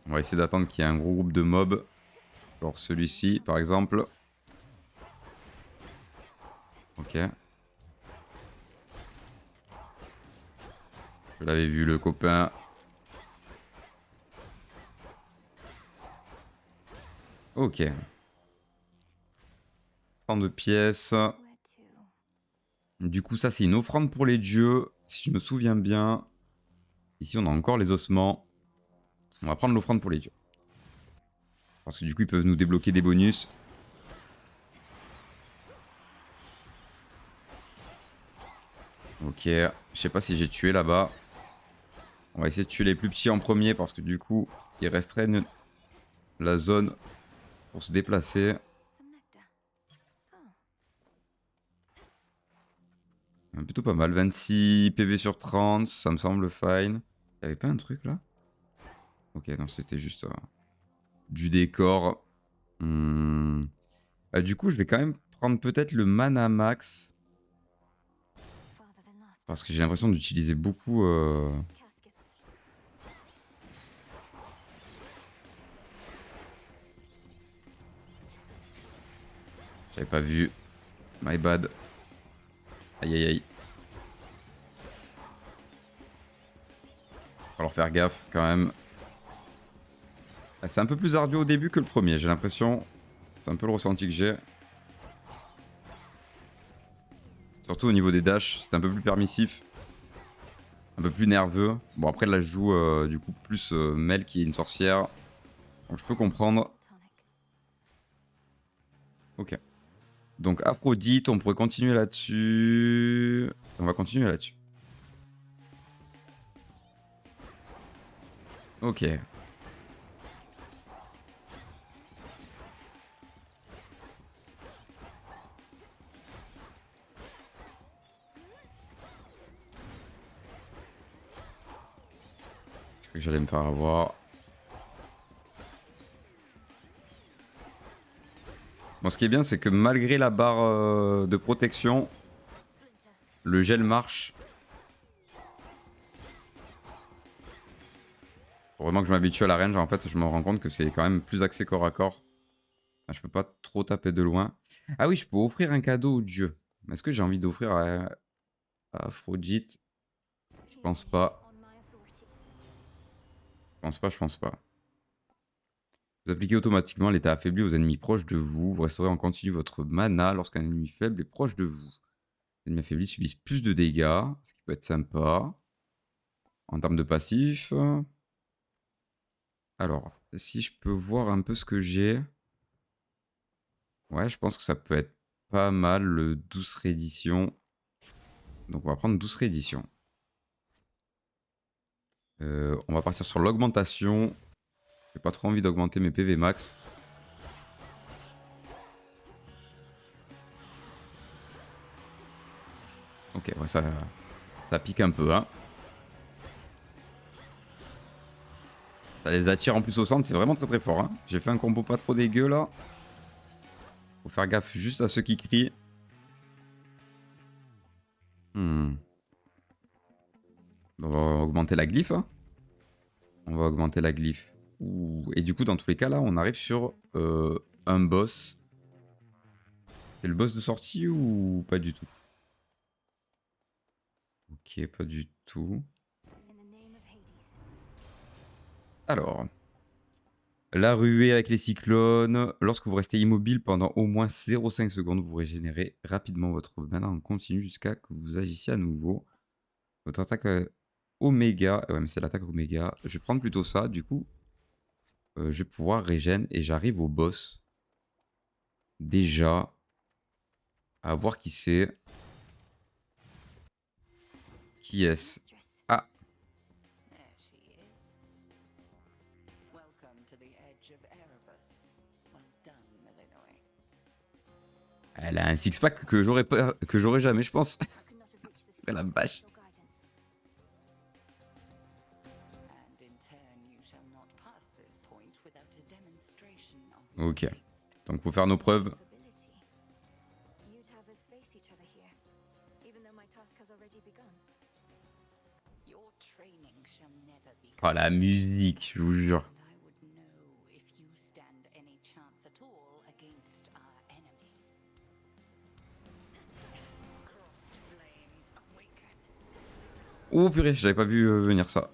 On va essayer d'attendre qu'il y ait un gros groupe de mobs. Genre celui-ci, par exemple. Ok. Je l'avais vu, le copain. Ok. 100 de pièces. Where to? Du coup, ça, c'est une offrande pour les dieux. Si je me souviens bien. Ici, on a encore les ossements. On va prendre l'offrande pour les dieux. Parce que du coup, ils peuvent nous débloquer des bonus. Ok. Je sais pas si j'ai tué là-bas. On va essayer de tuer les plus petits en premier. Parce que du coup, ils restreignent la zone pour se déplacer. Some nectar. Oh, Plutôt pas mal. 26 PV sur 30. Ça me semble fine. Il y avait pas un truc là? Ok, non, c'était juste du décor. Du coup, je vais quand même prendre peut-être le mana max. farther than last. Parce que j'ai l'impression d'utiliser beaucoup Caskets. J'avais pas vu. My bad. Aïe aïe aïe. Falloir faire gaffe quand même. Ah, c'est un peu plus ardu au début que le premier, j'ai l'impression. C'est un peu le ressenti que j'ai. Surtout au niveau des dashs, c'est un peu plus permissif. Un peu plus nerveux. Bon après là je joue du coup plus Mel qui est une sorcière. Donc je peux comprendre. Tonic. Ok. Donc Aphrodite, on pourrait continuer là-dessus. On va continuer là-dessus. Ok. Est-ce que j'allais me faire avoir? Bon, ce qui est bien, c'est que malgré la barre de protection, le gel marche. Faut vraiment que je m'habitue à la range. En fait, je me rends compte que c'est quand même plus axé corps à corps. Je peux pas trop taper de loin. Ah oui, je peux offrir un cadeau au dieu. Est-ce que j'ai envie d'offrir à Aphrodite? Je pense pas. On my authority. Je pense pas. Vous appliquez automatiquement l'état affaibli aux ennemis proches de vous. Vous restaurez en continu votre mana lorsqu'un ennemi faible est proche de vous. Les ennemis affaiblis subissent plus de dégâts, ce qui peut être sympa. En termes de passif. Alors, si je peux voir un peu ce que j'ai. Ouais, je pense que ça peut être pas mal le 12 réédition. Donc on va prendre 12 réédition. On va partir sur l'augmentation. J'ai pas trop envie d'augmenter mes PV max. Ok, ouais, ça pique un peu, hein. Ça les attire en plus au centre, c'est vraiment très très fort, hein. J'ai fait un combo pas trop dégueu là. Faut faire gaffe juste à ceux qui crient. On va augmenter la glyphe, hein. On va augmenter la glyphe. Ouh. Et du coup, dans tous les cas, là, on arrive sur un boss. C'est le boss de sortie ou pas du tout? Ok, pas du tout. In the name of Hades. Alors, la ruée avec les cyclones. Lorsque vous restez immobile pendant au moins 0,5 secondes, vous régénérez rapidement votre mana en continu jusqu'à que vous agissiez à nouveau. Votre attaque Oméga. Ouais, mais c'est l'attaque Oméga. Je vais prendre plutôt ça, du coup. Je vais pouvoir régène et j'arrive au boss. Déjà. À voir qui c'est. Qui est-ce? Mistress. Ah, There she is. Welcome to the edge of Erebus. Well done, Melinoe. elle a un six-pack que j'aurais jamais, je pense. I could not have reached this La point vache. without your guidance. And in turn, you shall not pass this point without a demonstration of your Ok. feat. Donc faut faire nos preuves. Capability. You'd have us face each other here, even though my task has already begun. Your training shall never be Oh la musique, je vous jure. and I would know if you stand any chance at all against our enemy. Crossed flames awaken. Oh purée, j'avais pas vu venir ça.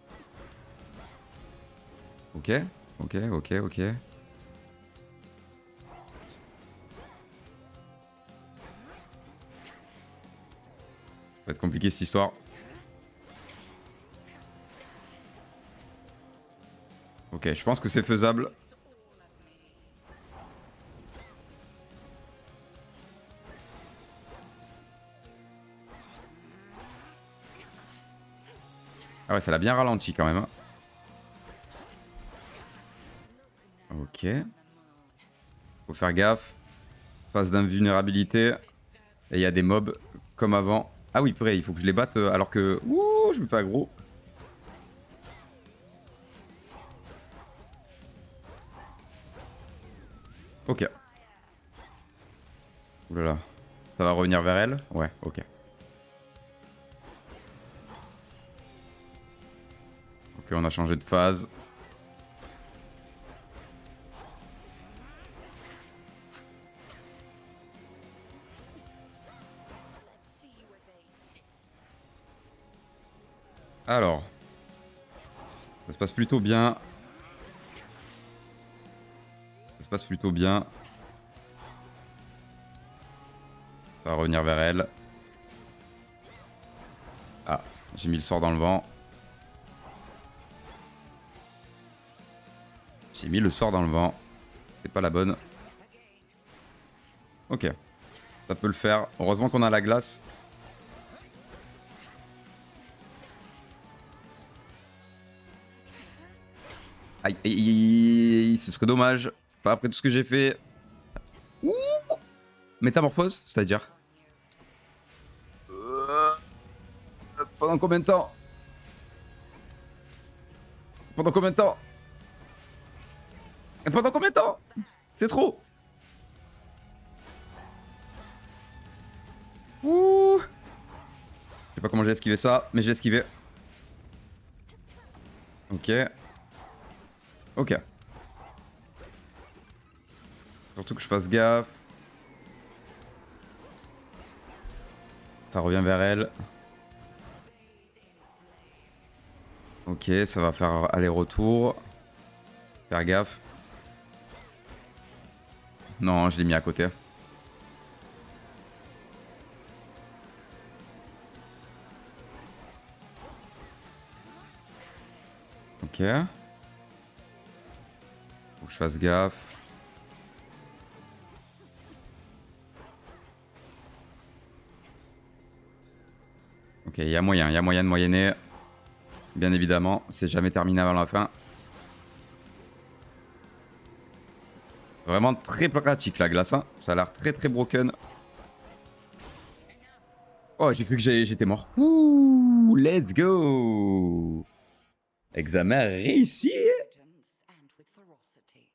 Ok, ok, ok, ok. Ça va être compliqué cette histoire. Ok, je pense que c'est faisable. Ah ouais, ça l'a bien ralenti quand même, hein. Ok. Faut faire gaffe. Phase d'invulnérabilité. Et il y a des mobs comme avant. Ah oui, purée, il faut que je les batte alors que... Ouh, je me fais aggro. Ok. Oulala. Ça va revenir vers elle? Ouais, ok. Ok, on a changé de phase. Alors. Ça se passe plutôt bien. Ça se passe plutôt bien. Ça va revenir vers elle. Ah, j'ai mis le sort dans le vent. J'ai mis le sort dans le vent. C'était pas la bonne. Ok. Ça peut le faire. Heureusement qu'on a la glace. Aïe, aïe, aïe, aïe, ce serait dommage. Pas après tout ce que j'ai fait. Ouh. Métamorphose, c'est-à-dire pendant combien de temps? Pendant combien de temps? Pendant combien de temps? C'est trop. Ouh. Je sais pas comment j'ai esquivé ça, mais j'ai esquivé. Ok. Ok. Surtout que je fasse gaffe. Ça revient vers elle. Ok, ça va faire aller-retour. Faire gaffe. Non, je l'ai mis à côté. Ok. Faut que je fasse gaffe. Ok, il y a moyen de moyenner. Bien évidemment, c'est jamais terminé avant la fin. Vraiment très pratique la glace, hein. Ça a l'air très très broken. Oh, j'ai cru que j'étais mort. Ouh, let's go. Examen réussi. Intelligence and with ferocity.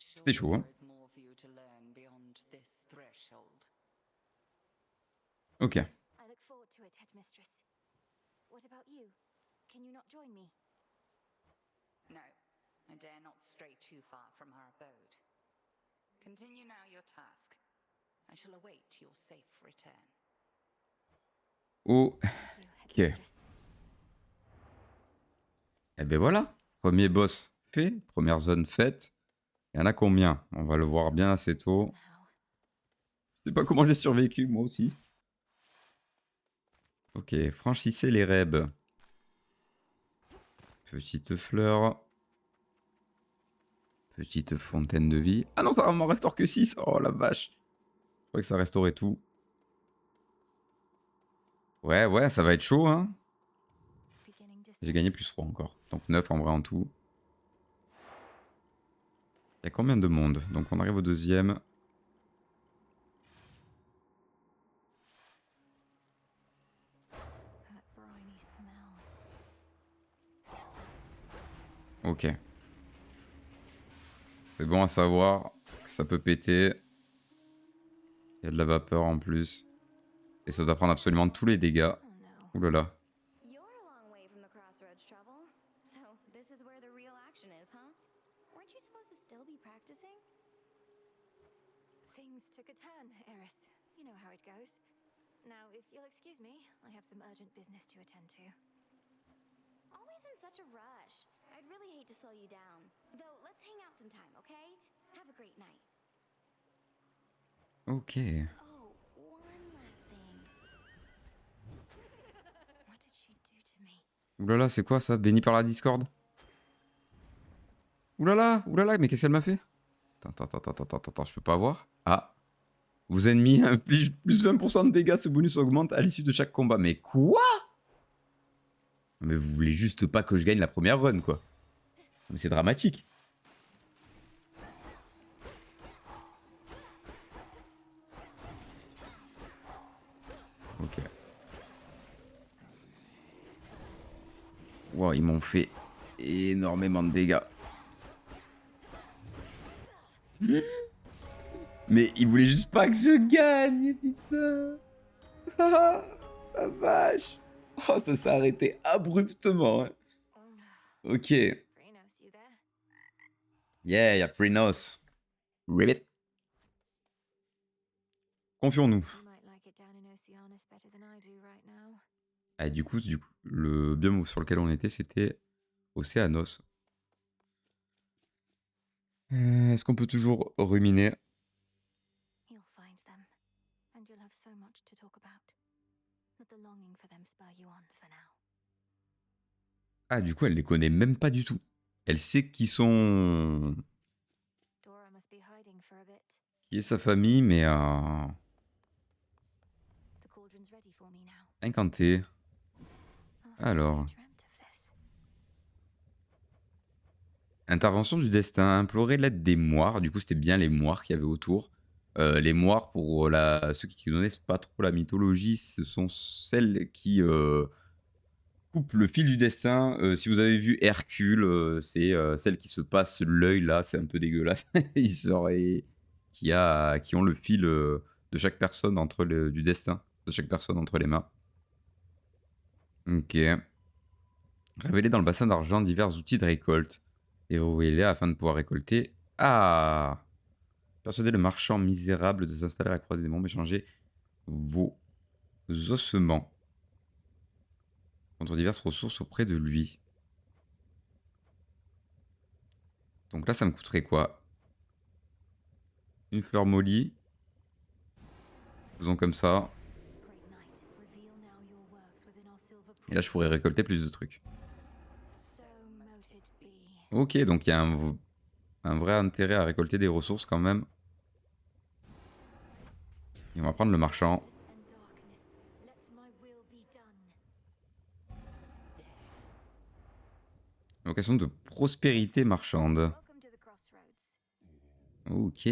But C'était surely chaud, hein. there is more for you to learn beyond this threshold. Ok. I look forward to it, Headmistress. What about you? Can you not join me? No, I dare not stray too far from our abode. Continue now your task. I shall await your safe return. Oh. Thank you, Ok. Headmistress. Et ben voilà. Premier boss fait. Première zone faite. Il y en a combien? On va le voir bien assez tôt. Somehow. Je sais pas comment j'ai survécu, moi aussi. Ok, franchissez les rêves. Petite fleur. Petite fontaine de vie. Ah non, ça m'en restaure que 6. Oh la vache. Je croyais que ça restaurait tout. Ouais, ouais, ça va être chaud, hein. Beginning to J'ai gagné sense. plus 3 encore. Donc 9 en vrai en tout. Il y a combien de monde? Donc on arrive au deuxième. That briny smell. Ok. C'est bon à savoir que ça peut péter. Il y a de la vapeur en plus. Et ça doit prendre absolument tous les dégâts. Oh no. Ouh là là. You're a long way from the crossroads, Trouble. So this is where the real action is, huh? Weren't you supposed to still be practicing? Things took a turn, Eris. You know how it goes. Now, if you'll excuse me, I have some urgent business to attend to. Always in such a rush. I'd really hate to slow you down. Though, let's hang out sometime, okay? Have a great night. Ok. Oh, one last thing. What did she do to me? Ouh là là, c'est quoi ça? Béni par la Discord? Ouh là là, mais qu'est-ce qu'elle m'a fait? Attends, je peux pas voir. Ah. Vos ennemis infligent plus 20% de dégâts, ce bonus augmente à l'issue de chaque combat. Mais quoi? Mais vous voulez juste pas que je gagne la première run, quoi. Mais c'est dramatique. Ok. Wow, ils m'ont fait énormément de dégâts. Mais ils voulaient juste pas que je gagne, putain. Ah, la vache. Oh, ça s'est arrêté abruptement. Hein. Ok. Frenos, you there? Yeah, y'a Frenos. Ribbit. Confions-nous. You might like it down in Oceanus better than I do right now. Ah, du coup, le biome sur lequel on était, c'était Océanos. Est-ce qu'on peut toujours ruminer? You'll find them, and you'll have so much to talk about. Let the longing for them spur you on for now. Ah, du coup, elle les connaît même pas du tout. Elle sait qui sont... Dora must be hiding for a bit. qui est sa famille, mais... The cauldron's ready for me now. incanté. I'll think Alors... I dreamt of this. Intervention du destin, implorer l'aide des moires. Du coup, c'était bien les moires qu'il y avait autour. Les moires, pour ceux qui ne connaissent pas trop la mythologie, ce sont celles qui coupent le fil du destin. Si vous avez vu Hercule, c'est celles qui se passent l'œil là, c'est un peu dégueulasse. qui ont le fil de chaque personne du destin de chaque personne entre les mains. Ok. Révéler dans le bassin d'argent divers outils de récolte. Et rerouiller afin de pouvoir récolter. Ah! Persuader le marchand misérable de s'installer à la croisée des monts, échanger vos ossements contre diverses ressources auprès de lui. Donc là, ça me coûterait quoi? Une fleur molly. Faisons comme ça. Great Knight, reveal now your works within our silver Et là, je pourrais récolter plus de trucs. So mote it be. Ok, donc il y a un vrai intérêt à récolter des ressources quand même. Et on va prendre le marchand. And darkness, let my will be done. Location de prospérité marchande. Welcome to the crossroads. Ok.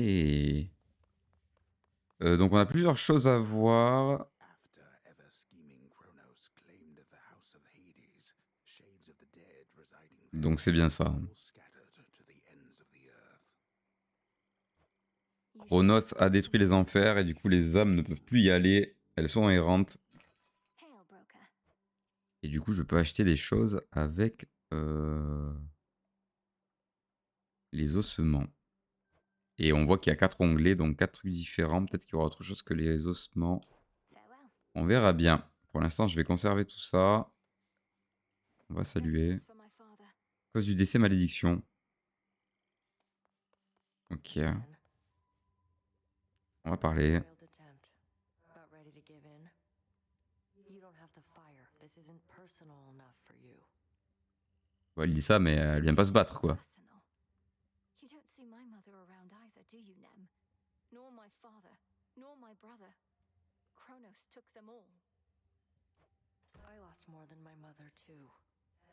Donc on a plusieurs choses à voir. After ever scheming Kronos claimed the house of Hades, shades of the dead residing there Donc c'est bien ça. all scattered to the ends of the earth. You Chronos a détruit les enfers et du coup les âmes ne peuvent plus y aller. Elles sont errantes. Hail, broker. Et du coup je peux acheter des choses avec les ossements. Et on voit qu'il y a 4 onglets, donc 4 trucs différents. Peut-être qu'il y aura autre chose que les ossements. Farewell. On verra bien. Pour l'instant je vais conserver tout ça. On va saluer. Vengeance for my father. Cause du décès, malédiction. Ok. On va parler. Failed attempt. About ready to give in? You don't have the fire. This isn't personal enough for you. Ouais, elle dit ça, mais elle vient pas se battre, quoi. Personal. You don't see my mother around either, do you, Nem? Nor my father, nor my brother. Kronos took them all. I lost more than my mother, too.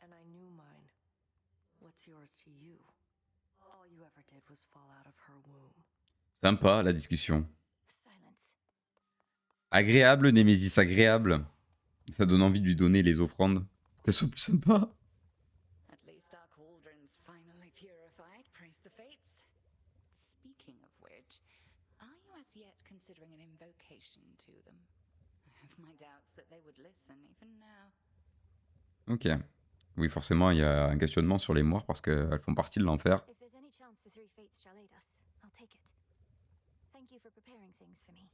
And I knew mine. What's yours to you? All you ever did was fall out of her womb. Sympa, la discussion. Silence. Agréable, Némésis, agréable. Ça donne envie de lui donner les offrandes. Pour qu'elles soient plus sympas. At least our cauldron's finally purified, praise the fates. Speaking of which, are you as yet considering an invocation to them? I have my doubts that they would listen even now. Ok. Oui, forcément, il y a un questionnement sur les moires parce qu'elles font partie de l'enfer. If there's any chance the three fates shall aid us, I'll take it. Thank you for preparing things for me.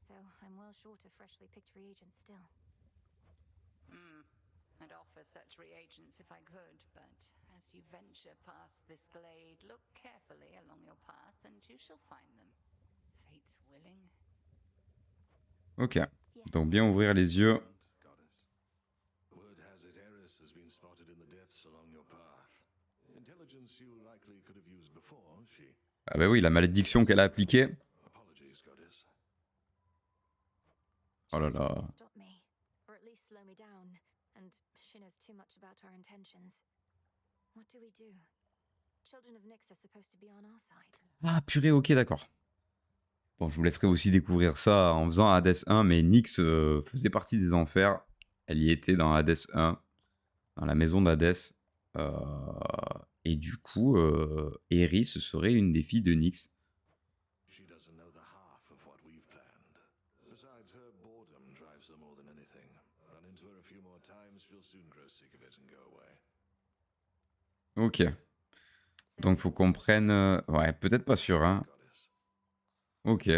Though I'm well short of freshly picked reagents still. I'd offer such reagents if I could, but as you venture past this glade, look carefully along your path and you shall find them. Fates willing. Ok. Yes. Donc bien ouvrir les yeux. Goddess. Word has it Eris has been spotted in the depths along your path. Intelligence you likely could have used before, she. Ah bah oui, la malédiction qu'elle a appliquée. Apologies, Goddess. Oh là She's là. trying to stop me, or at least slow me down, and she knows too much about our intentions. What do we do? Children of Nyx are supposed to be on our side. Ah purée, ok, d'accord. Bon, je vous laisserai aussi découvrir ça en faisant Hades 1, mais Nyx faisait partie des enfers. Elle y était dans Hades 1, dans la maison d'Hadès. Et du coup, Eris serait une des filles de Nyx. She doesn't know the half of what we've planned. Besides, her boredom drives her more than anything. Run into her a few more times, she'll soon grow sick of it and go away. Ok. Donc faut qu'on prenne... ouais, peut-être pas sûr, hein. Goddess. Ok.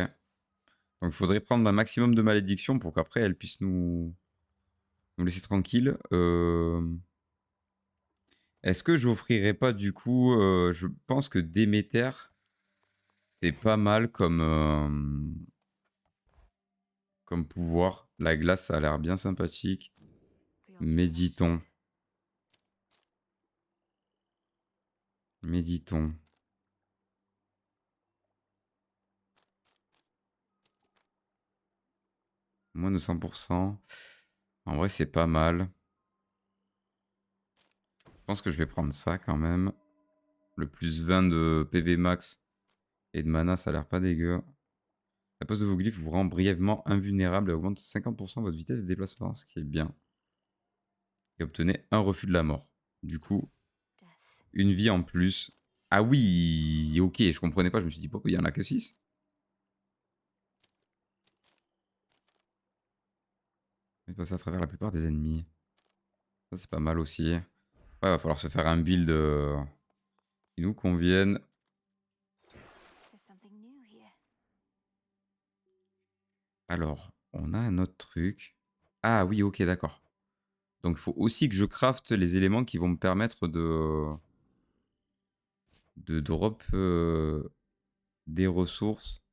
Donc il faudrait prendre un maximum de malédictions pour qu'après elle puisse nous Vous me laissez tranquille. Est-ce que j'offrirais pas du coup... je pense que Déméter, c'est pas mal comme pouvoir. La glace, ça a l'air bien sympathique. Méditons. Méditons. Moins de 100%. En vrai, c'est pas mal. Je pense que je vais prendre ça quand même. Le plus 20 de PV max et de mana, ça a l'air pas dégueu. La pose de vos glyphes vous rend brièvement invulnérable et augmente 50% votre vitesse de déplacement, ce qui est bien. Et obtenez un refus de la mort. Du coup, une vie en plus. Ah oui, ok, je comprenais pas, je me suis dit, pourquoi il y en a que 6 ? On va passer à travers la plupart des ennemis. Ça, c'est pas mal aussi. Ouais, va falloir se faire un build qui nous convienne. Alors, on a un autre truc. Ah oui, ok, d'accord. Donc, il faut aussi que je crafte les éléments qui vont me permettre de drop des ressources.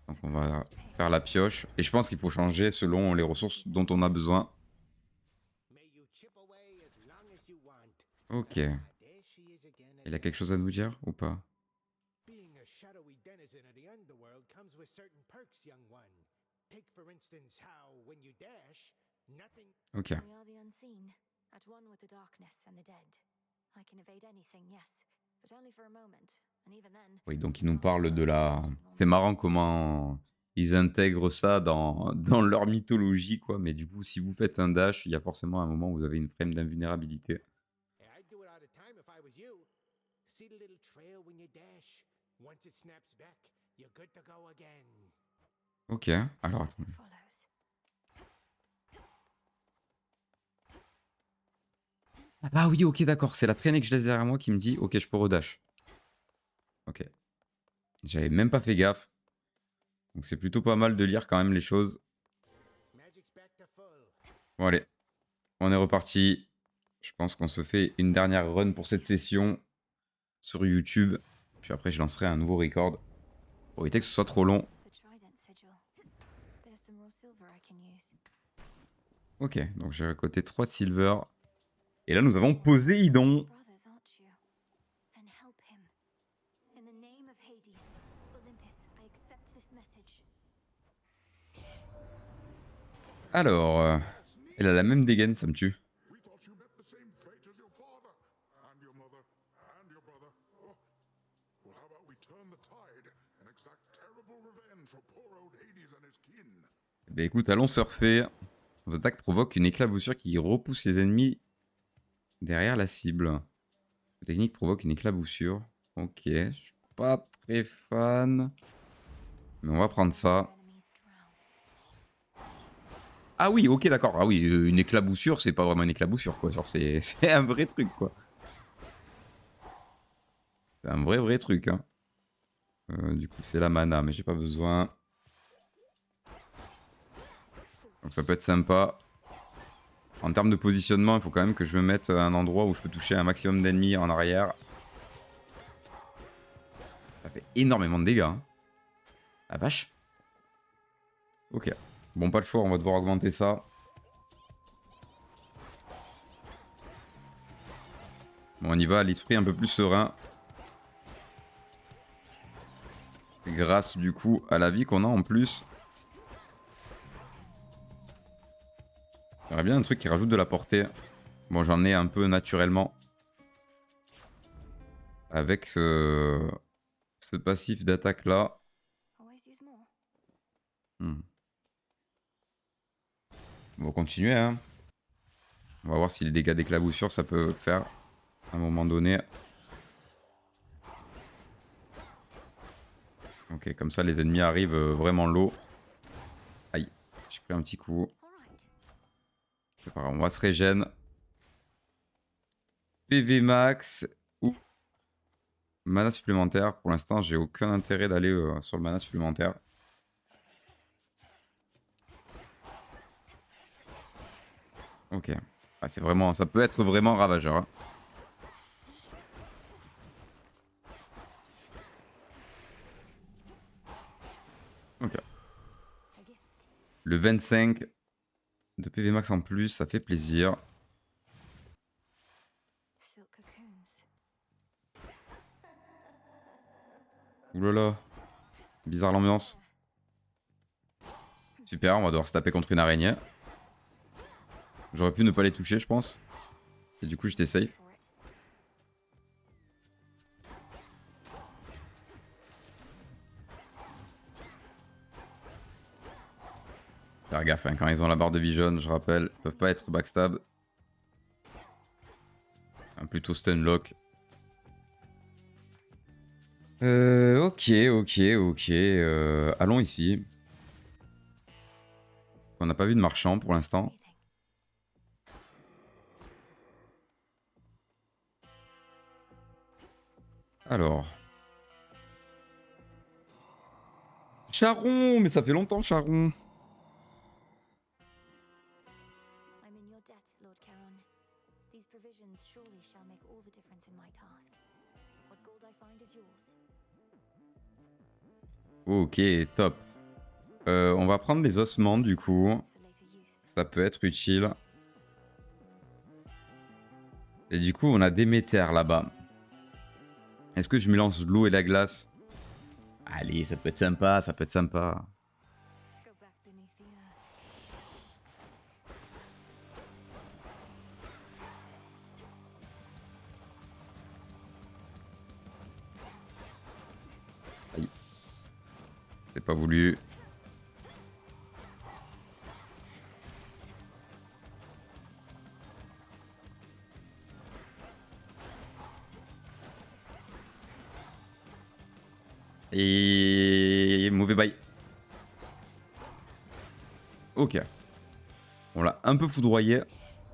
Donc, on va faire la pioche. Et je pense qu'il faut changer selon les ressources dont on a besoin. Ok. Il a quelque chose à nous dire ou pas? Ok. Oui, donc ils nous parlent de la... C'est marrant comment ils intègrent ça dans leur mythologie, quoi. Mais du coup, si vous faites un dash, il y a forcément un moment où vous avez une frame d'invulnérabilité. Ok, alors attendez. Ah oui, ok, d'accord. C'est la traînée que je laisse derrière moi qui me dit, ok, je peux redash. Ok. J'avais même pas fait gaffe. Donc c'est plutôt pas mal de lire quand même les choses. Bon allez, on est reparti. Je pense qu'on se fait une dernière run pour cette session sur YouTube. Puis après je lancerai un nouveau record. Pour éviter que ce soit trop long. Ok, donc j'ai récolté 3 de silver. Et là nous avons Poséidon. Alors, elle a la même dégaine, ça me tue. Bah écoute, allons surfer. Votre attaque provoque une éclaboussure qui repousse les ennemis derrière la cible. La technique provoque une éclaboussure. Ok, je suis pas très fan. Mais on va prendre ça. Ah oui, ok, d'accord. Ah oui, une éclaboussure, c'est pas vraiment une éclaboussure, quoi. Genre, c'est un vrai truc, quoi. C'est un vrai truc, hein. Du coup, c'est la mana, mais j'ai pas besoin. Donc ça peut être sympa. En termes de positionnement, il faut quand même que je me mette à un endroit où je peux toucher un maximum d'ennemis en arrière. Ça fait énormément de dégâts, hein. La vache. Ok. Bon, pas le choix, on va devoir augmenter ça. Bon, on y va, l'esprit un peu plus serein. Grâce, du coup, à la vie qu'on a en plus. J'aimerais bien un truc qui rajoute de la portée. Bon, j'en ai un peu naturellement. Avec ce passif d'attaque là. On va continuer, hein. On va voir si les dégâts d'éclaboussure ça peut faire à un moment donné. Ok, comme ça les ennemis arrivent vraiment low. Aïe, j'ai pris un petit coup. C'est pas grave, on va se régène. PV max ou mana supplémentaire. Pour l'instant, j'ai aucun intérêt d'aller sur le mana supplémentaire. Ok. Ah, c'est vraiment... Ça peut être vraiment ravageur. Hein. Ok. Le 25 de PV max en plus, ça fait plaisir. Silk cocoons. Oulala. Bizarre l'ambiance. Super, on va devoir se taper contre une araignée. J'aurais pu ne pas les toucher, je pense. Et du coup, j'étais safe. For it. Faire gaffe, hein, quand ils ont la barre de vision, je rappelle, ils peuvent pas être backstab. Plutôt stunlock. Ok. Allons ici. On n'a pas vu de marchand pour l'instant. Alors. Charon, mais ça fait longtemps, Charon. I'm in your debt, Lord Charon. These provisions surely shall make all the difference in my task. What gold I find is yours. Ok, top. On va prendre des ossements du coup. For later use. Ça peut être utile. Et du coup, on a Déméter là-bas. Est-ce que je mélange l'eau et la glace? Allez, ça peut être sympa, ça peut être sympa. Go back beneath the earth. C'est pas voulu. Et mauvais bail. Ok. On l'a un peu foudroyé.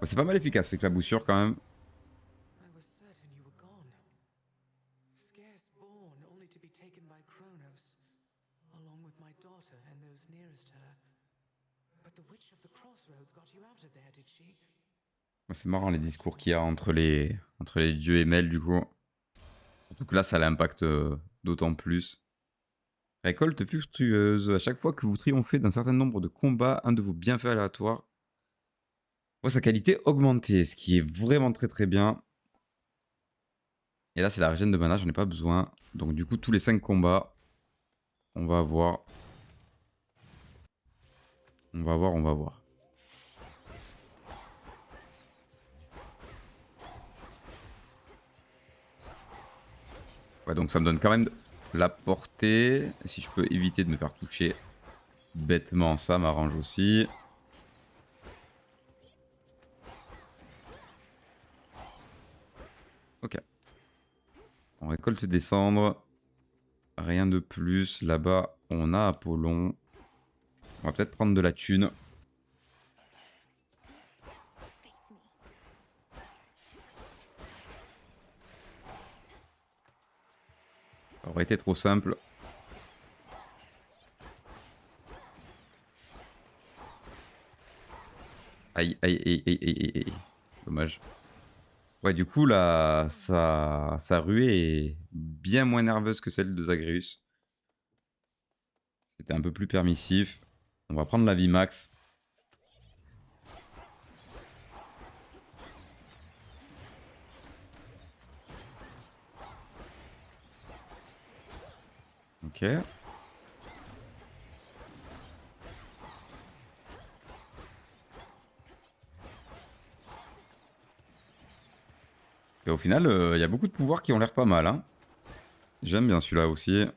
C'est pas mal efficace, cette éclaboussure quand même. I was certain you were gone. Scarce born, only to be taken by Kronos, along with my daughter and those nearest her. But the Witch of the Crossroads got you out of there, did she? C'est marrant les discours qu'il y a entre les dieux et Mel du coup. Surtout que là, ça l'impacte d'autant plus. Récolte fructueuse. À chaque fois que vous triomphez d'un certain nombre de combats, un de vos bienfaits aléatoires voit sa qualité augmentée, ce qui est vraiment très très bien. Et là, c'est la régène de mana, j'en ai pas besoin. Donc du coup, tous les 5 combats, on va voir. On va voir. Ouais, donc ça me donne quand même la portée. Si je peux éviter de me faire toucher bêtement, ça m'arrange aussi. Ok. On récolte des cendres. Rien de plus. Là-bas, on a Apollon. On va peut-être prendre de la thune. Face me. Ça aurait été trop simple. Aïe. Dommage. Ouais, du coup, là, sa ruée est bien moins nerveuse que celle de Zagreus. C'était un peu plus permissif. On va prendre la vie max. Ok. Et au final, il y a beaucoup de pouvoirs qui ont l'air pas mal. Hein. J'aime bien celui-là aussi. A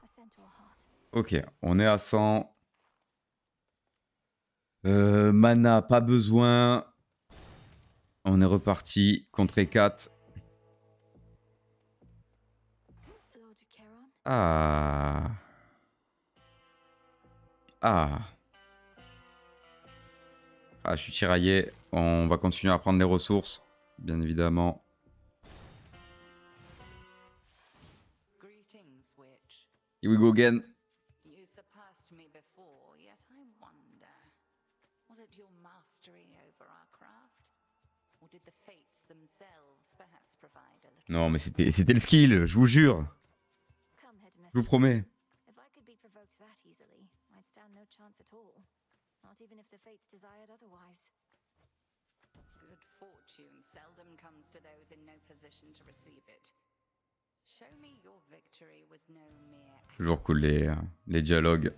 centaur heart. Ok, on est à 100. Mana, pas besoin. On est reparti contre E4. Lord Charon. Ah. Ah, je suis tiraillé. On va continuer à prendre les ressources, bien évidemment. Greetings, witch. Here we go again. You surpassed me before, yet I wonder. or did the fates themselves perhaps provide a little? Non, mais c'était le skill, je vous jure. Come, Je vous Headmistress. promets. If I could be provoked that easily, I'd stand no chance at all. Not even if the fates desired otherwise. Good fortune seldom comes to those in no position to receive it. Show me your victory was no mere Toujours cool les dialogues.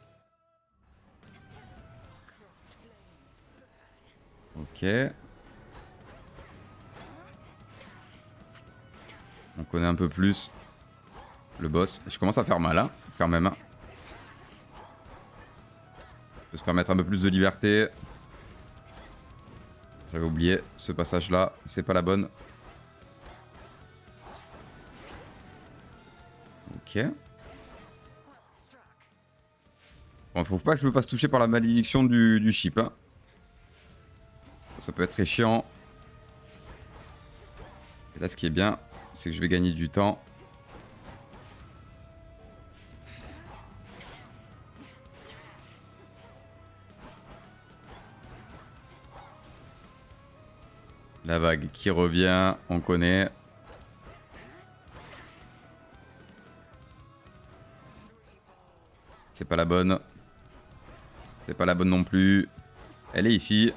Ok. On connaît un peu plus le boss. Je commence à faire mal, hein, quand même. On peut se permettre un peu plus de liberté. J'avais oublié ce passage-là. C'est pas la bonne. Ok. Bon, faut pas que je me fasse toucher par la malédiction du chip. Hein. Ça peut être très chiant. Et là, ce qui est bien, c'est que je vais gagner du temps. La vague qui revient, on connaît. C'est pas la bonne. C'est pas la bonne non plus. Elle est ici.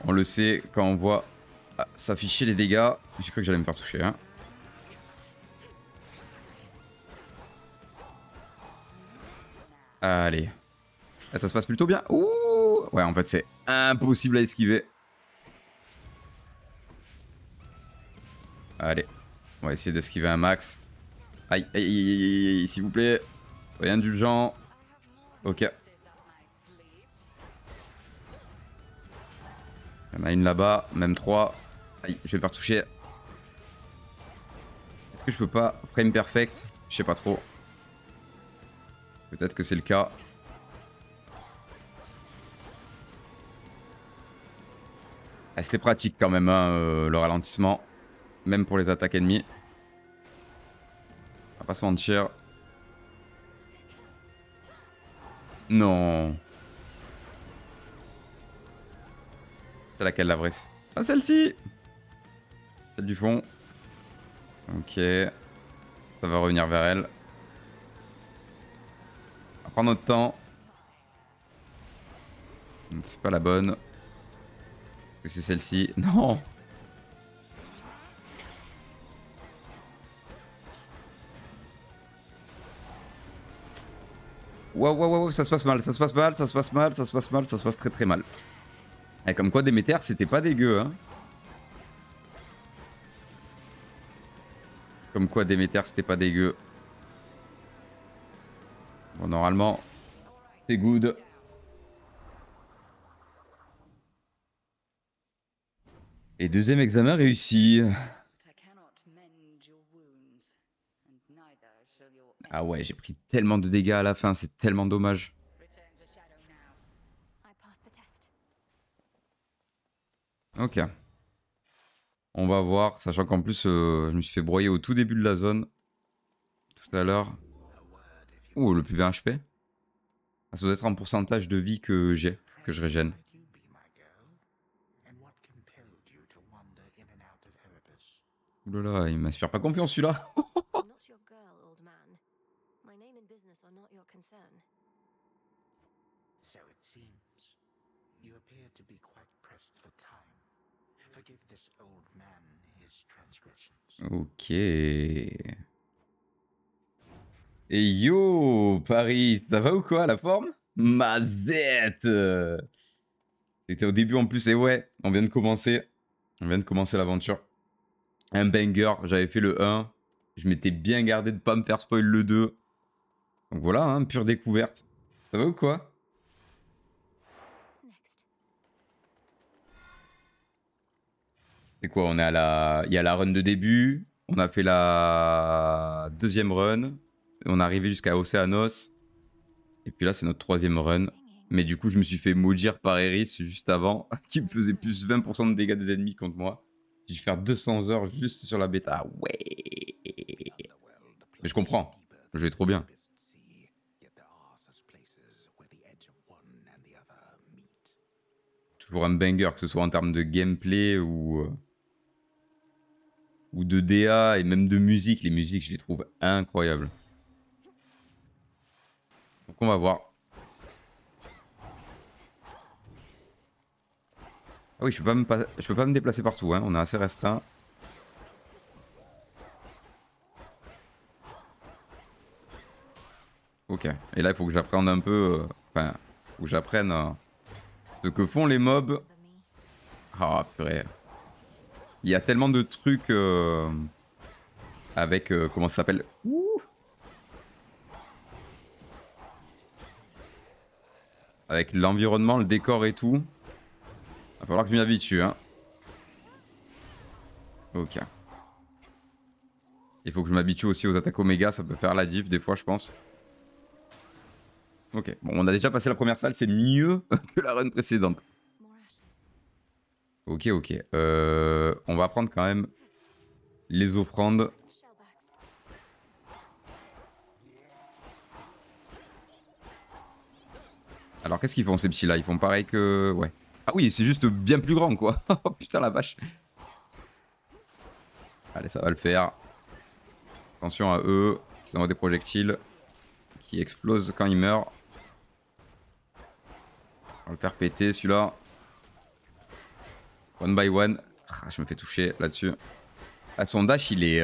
On le sait quand on voit s'afficher les dégâts. J'ai cru que j'allais me faire toucher. Hein. Allez. Là, ça se passe plutôt bien. Ouh, ouais, en fait, c'est impossible à esquiver. Allez. On va essayer d'esquiver un max. Aïe, aïe, aïe, aïe, aïe, s'il vous plaît. Soyez indulgent. Ok. Il y en a une là-bas, même 3. Aïe, je vais me faire toucher. Est-ce que je peux pas frame perfect? Je sais pas trop. Peut-être que c'est le cas. Ah, c'était pratique quand même, hein, le ralentissement. Même pour les attaques ennemies. On va pas se mentir. Non. C'est laquelle la vraie? Ah, celle-ci! Celle du fond. Ok. Ça va revenir vers elle. On va prendre notre temps. C'est pas la bonne. Est-ce que c'est celle-ci? Non! Waouh, waouh, waouh, ça se passe mal, ça se passe mal, ça se passe mal, ça se passe mal, ça se passe très très mal. Et comme quoi Déméter, c'était pas dégueu, hein. Comme quoi Déméter, c'était pas dégueu. Bon, normalement, c'est good. Et deuxième examen réussi. Ah ouais, j'ai pris tellement de dégâts à la fin, c'est tellement dommage. Ok. On va voir, sachant qu'en plus, je me suis fait broyer au tout début de la zone. Tout à l'heure. Ouh, le plus 20 HP. Ah, ça doit être un pourcentage de vie que j'ai, que je régène. Oulala, il m'inspire pas confiance celui-là. So it seems. You appear to be quite pressed for time. Forgive this old man his transgressions. Ok. Et yo, Paris, ça va ou quoi, la forme? Ma tête. C'était au début en plus, et ouais, on vient de commencer. On vient de commencer l'aventure. Un banger, j'avais fait le 1. Je m'étais bien gardé de pas me faire spoil le 2. Donc voilà, hein, pure découverte. Ça va ou quoi? C'est quoi, on est à la... Il y a la run de début. On a fait la deuxième run. On est arrivé jusqu'à Océanos. Et puis là, c'est notre troisième run. Mais du coup, je me suis fait maudire par Eris juste avant, qui me faisait plus 20% de dégâts des ennemis contre moi. J'ai dû faire 200 heures juste sur la bêta. Ouais. Mais je comprends. Le jeu est trop bien. toujours un banger, que ce soit en termes de gameplay ou de DA et même de musique. Les musiques, je les trouve incroyables. Donc on va voir. Ah oui, je peux pas me déplacer partout, hein. On est assez restreint. Ok. Et là, il faut que j'apprenne un peu... Enfin, faut que j'apprenne ce que font les mobs. Ah, purée. Il y a tellement de trucs avec... comment ça s'appelle? Avec l'environnement, le décor et tout. Il va falloir que je m'y habitue, hein. Ok. Il faut que je m'habitue aussi aux attaques Oméga, ça peut faire la diff des fois, je pense. Ok, bon, on a déjà passé la première salle, c'est mieux que la run précédente. Ok, ok. On va prendre quand même les offrandes. Alors, qu'est-ce qu'ils font ces petits-là? Ils font pareil que... Ouais. Ah oui, c'est juste bien plus grand, quoi. Oh putain, la vache. Allez, ça va le faire. Attention à eux, qui envoient des projectiles qui explosent quand ils meurent. On va le faire péter, celui-là. One by one. Ah, je me fais toucher là-dessus. Ah, son dash, il est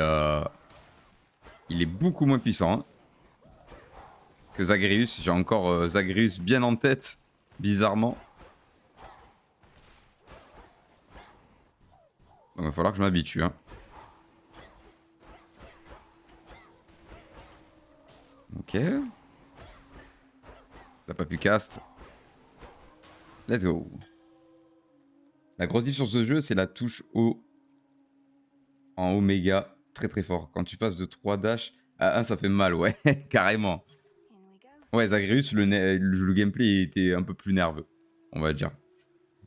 beaucoup moins puissant, hein, que Zagreus. J'ai encore Zagreus bien en tête, bizarrement. Donc il va falloir que je m'habitue, hein. Ok. T'as pas pu cast. Let's go. La grosse diff sur ce jeu, c'est la touche O en Oméga. Très très fort. Quand tu passes de 3 dash à 1, ça fait mal, ouais. Carrément. Ouais, Zagreus, le gameplay était un peu plus nerveux, on va dire.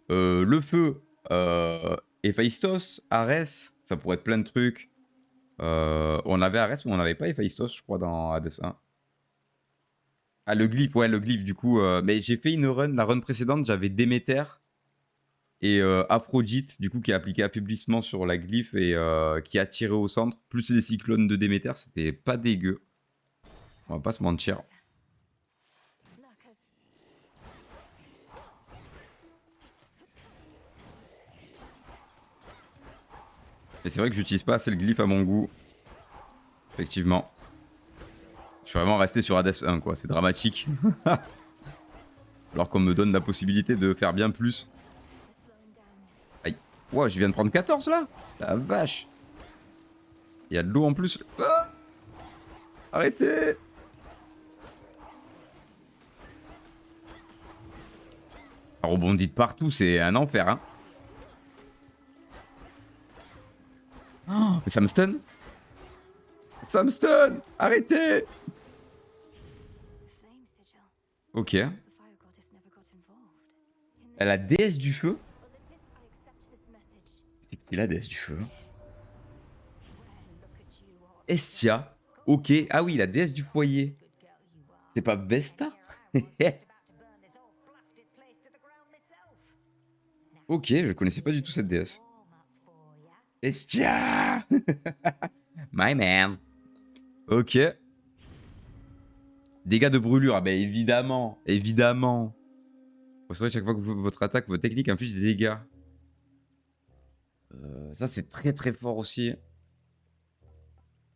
Le feu, Héphaïstos, Arès, ça pourrait être plein de trucs. On avait Arès, mais on n'avait pas Héphaïstos, je crois, dans Hades 1. Ah, le glyphe, ouais, le glyphe, du coup. Mais j'ai fait une run, la run précédente, j'avais Déméter et Aphrodite, du coup, qui a appliqué affaiblissement sur la glyphe et qui a tiré au centre, plus les cyclones de Déméter, c'était pas dégueu. On va pas se mentir. Et c'est vrai que j'utilise pas assez le glyphe à mon goût. Effectivement. Je suis vraiment resté sur Hades 1, quoi. C'est dramatique. Alors qu'on me donne la possibilité de faire bien plus. Aïe. Wow, je viens de prendre 14 là. La vache. Il y a de l'eau en plus. Ah, arrêtez. Ça rebondit de partout, c'est un enfer, hein. Oh, mais ça me stun. Ça me stun. Arrêtez. Ok. La déesse du feu. C'est qui la déesse du feu? Estia. Ok. Ah oui, la déesse du foyer. C'est pas Vesta? Ok, je connaissais pas du tout cette déesse. Estia. My man. Ok. Dégâts de brûlure. Ah bah évidemment. Évidemment. C'est vrai, chaque fois que votre attaque, votre technique inflige des dégâts. Ça, c'est très très fort aussi.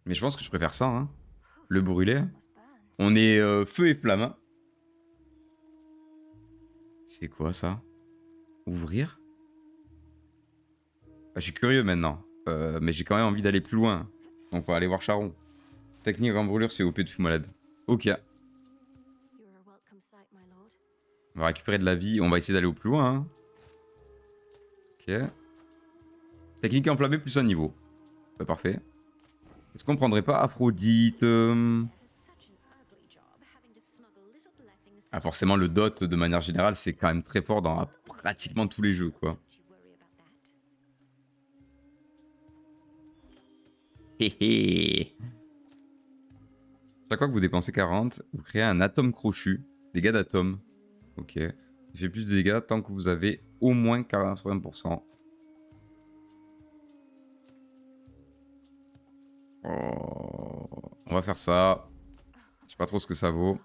Mais je pense que je préfère ça, hein. Le brûler. On est feu et flamme, hein. C'est quoi ça? Ouvrir? Je suis curieux maintenant. Mais j'ai quand même envie d'aller plus loin. Donc on va aller voir Charon. Technique en brûlure, c'est OP de fou malade. Ok. On va récupérer de la vie. On va essayer d'aller au plus loin, hein. Ok. Technique enflammée plus un niveau. Bah, parfait. Est-ce qu'on prendrait pas Aphrodite Ah, forcément, le dot, de manière générale, c'est quand même très fort dans pratiquement tous les jeux, quoi. Héhé. Chaque fois que vous dépensez 40, vous créez un atome crochu. Dégâts d'atome. Ok. Il fait plus de dégâts tant que vous avez au moins 80%. Oh, on va faire ça. Je sais pas trop ce que ça vaut.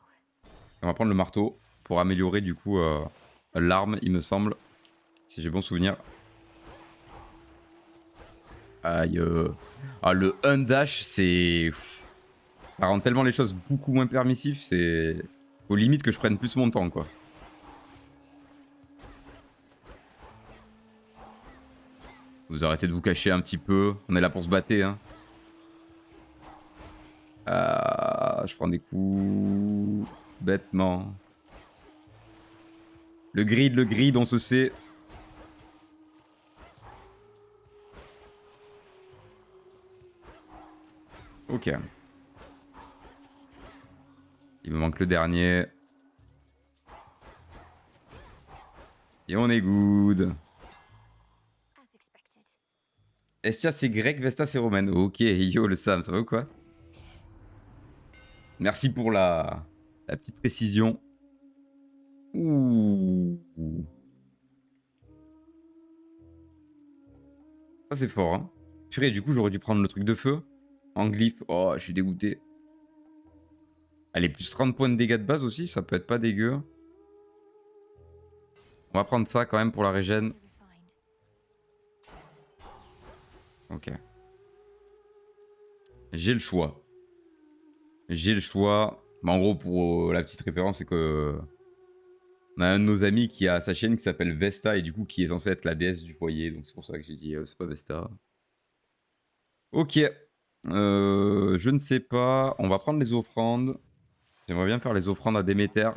On va prendre le marteau pour améliorer du coup l'arme, il me semble. Si j'ai bon souvenir. Aïe. Ah, le undash, c'est... Ça rend tellement les choses beaucoup moins permissifs, c'est... Au limite que je prenne plus mon temps, quoi. Vous arrêtez de vous cacher un petit peu. On est là pour se battre, hein. Je prends des coups... Bêtement. Le grid, on se sait. Ok. Il me manque le dernier. Et on est good. Estia c'est grec, Vesta c'est romaine. Ok, yo le Sam, ça va ou quoi? Merci pour la petite précision. Ouh. Ça c'est fort, hein. Purée, du coup j'aurais dû prendre le truc de feu. En glyphe. Oh, je suis dégoûté. Allez, plus 30 points de dégâts de base aussi, ça peut être pas dégueu. On va prendre ça quand même pour la régène. Ok. J'ai le choix. J'ai le choix. Mais en gros, pour la petite référence, c'est que... On a un de nos amis qui a sa chaîne qui s'appelle Vesta et du coup qui est censé être la déesse du foyer. Donc c'est pour ça que j'ai dit c'est pas Vesta. Ok. Je ne sais pas. On va prendre les offrandes. J'aimerais bien faire les offrandes à Déméter.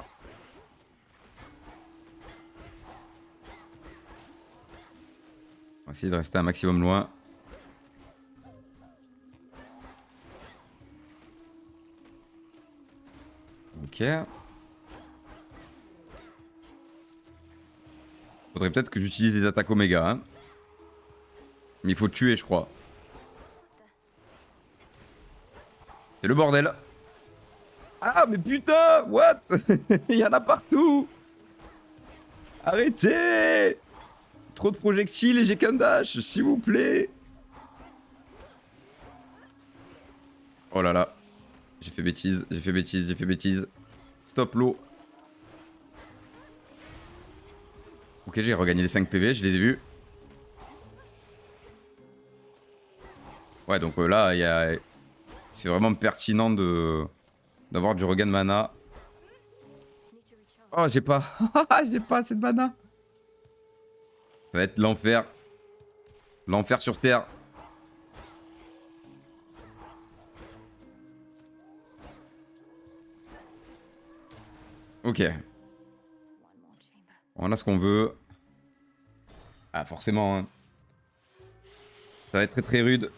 On va essayer de rester un maximum loin. Ok. Faudrait peut-être que j'utilise des attaques Oméga. Hein. Mais il faut tuer, je crois. C'est le bordel. Ah, mais putain, what? Il y en a partout. Arrêtez. Trop de projectiles et j'ai qu'un dash, s'il vous plaît. Oh là là. J'ai fait bêtise, j'ai fait bêtise, j'ai fait bêtise. Stop l'eau. Ok, j'ai regagné les 5 PV, je les ai vus. Ouais, donc là, il y a... c'est vraiment pertinent d'avoir du regain de mana. Oh, j'ai pas... j'ai pas assez de mana. Ça va être l'enfer. L'enfer sur Terre. Ok. On a ce qu'on veut. Ah, forcément. Hein. Ça va être très très rude.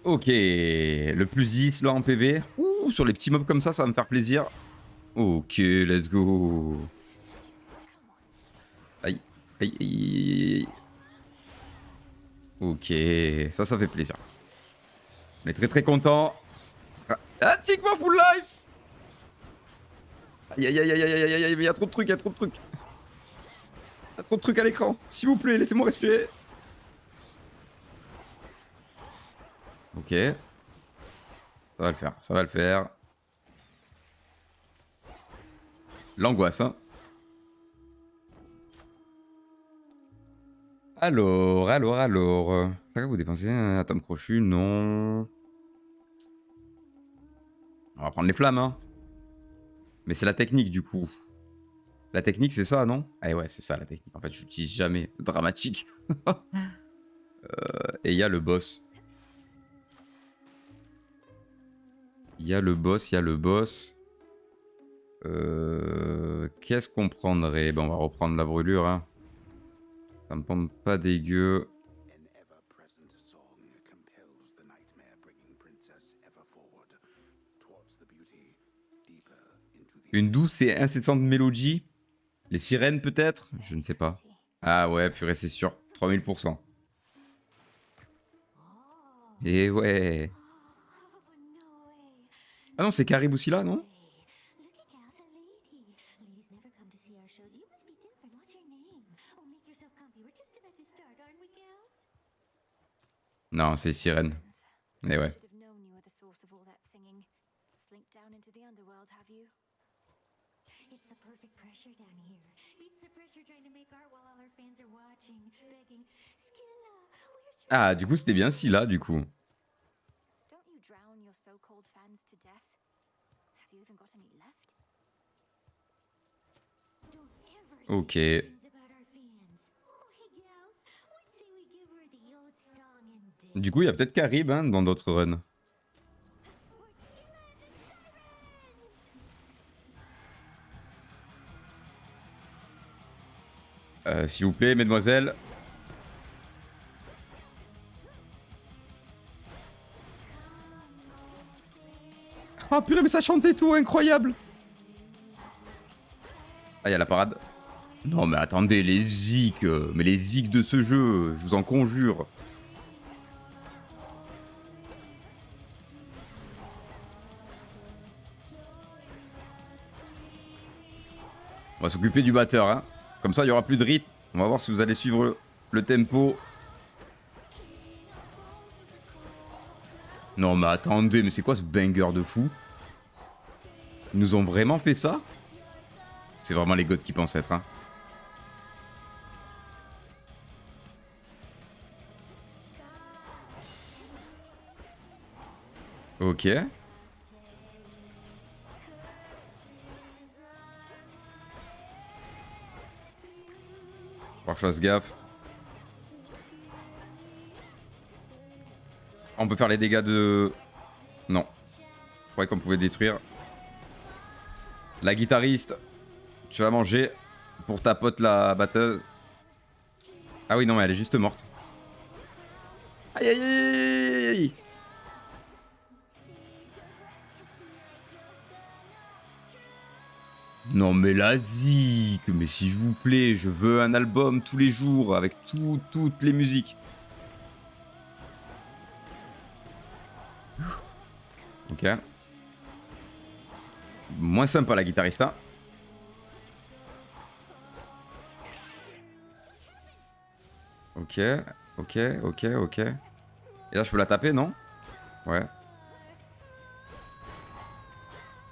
Ok. Le plus 10 là en PV. Ouh, sur les petits mobs comme ça va me faire plaisir. Ok, let's go. Aïe. Aïe, aïe. Ok, ça fait plaisir. On est très très content. Ah, tic-moi full life. Aïe aïe aïe aïe aïe aïe aïe, il y a trop de trucs, il y a trop de trucs. Il y a trop de trucs à l'écran. S'il vous plaît, laissez-moi respirer. Ok. Ça va le faire, ça va le faire. L'angoisse, hein. Alors. Chaque vous dépensez un atome crochu, non. On va prendre les flammes, hein. Mais c'est la technique, du coup. La technique, c'est ça, non? Ah ouais, c'est ça, la technique. En fait, je l'utilise jamais. Dramatique. Et il y a le boss. Il y a le boss. Qu'est-ce qu'on prendrait? Ben, on va reprendre la brûlure, hein. Ça me semble pas dégueu. Une douce et incessante mélodie. Les sirènes peut-être? Je ne sais pas. Ah ouais, purée, c'est sûr. 3000%. Et ouais. Ah non, c'est Carib aussi là, non? yourself comfy. We're just about to start, aren't we, gals? Non, c'est Sirène. Et ouais. Should have known you were the source of all that singing. Slinked down into the underworld, have you? It's the perfect pressure down here. Beats the pressure trying to make art while all our fans are watching, begging, Skilla, where's your Ah, du coup, c'était bien si là, du coup. Don't you drown your so-called fans to death? Have you even got any left? Don't ever Ok. say things about our fans. Oh, hey, gals, what say we give her the old song and dance? Du coup, il y a peut-être Carib hein, dans d'autres runs. For Skilla and the Sirens! S'il vous plaît, mesdemoiselles. Ah purée, mais ça chantait tout, incroyable. Ah, il y a la parade. Non, mais attendez, les zik. Mais les zik de ce jeu, je vous en conjure. On va s'occuper du batteur, hein. Comme ça, il y aura plus de rythme. On va voir si vous allez suivre le tempo. Non, mais attendez, mais c'est quoi ce banger de fou? Ils nous ont vraiment fait ça? C'est vraiment les gods qui pensent être, hein. Ok. Faut que je fasse gaffe. On peut faire les dégâts de... Non. Je croyais qu'on pouvait détruire. La guitariste. Tu vas manger pour ta pote la batteuse. Ah oui, non, mais elle est juste morte. Aïe, aïe, aïe, aïe, aïe. Non mais la zik, mais s'il vous plaît, je veux un album tous les jours avec toutes les musiques. Ok. Moins sympa la guitarista. Ok, ok, ok, ok. Et là je peux la taper, non? Ouais.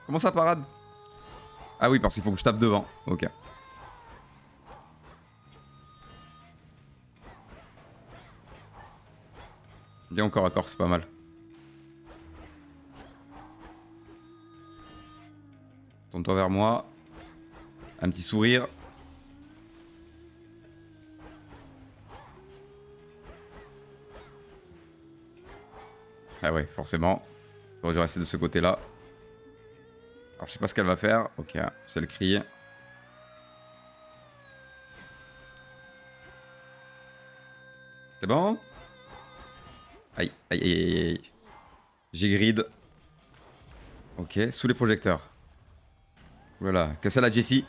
Comment ça parade? Ah oui, parce qu'il faut que je tape devant. Ok. Bien encore à corps, c'est pas mal. Tourne-toi vers moi. Un petit sourire. Ah ouais, forcément. J'aurais dû rester de ce côté-là. Alors je sais pas ce qu'elle va faire. Ok, c'est le cri. C'est bon? Aïe, aïe, aïe, aïe, aïe. J'ai grid. Ok, sous les projecteurs. Voilà, casser la Jessie.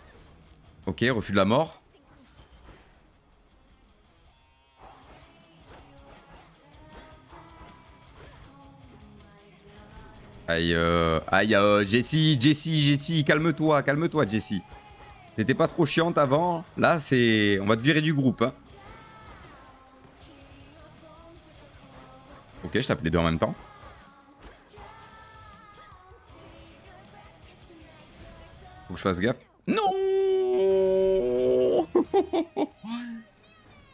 Ok, refus de la mort. Aïe, aïe, Jessie, calme-toi, Jessie. T'étais pas trop chiante avant. Là, c'est... On va te virer du groupe, hein. Ok, je tape les deux en même temps. Faut que je fasse gaffe. Non.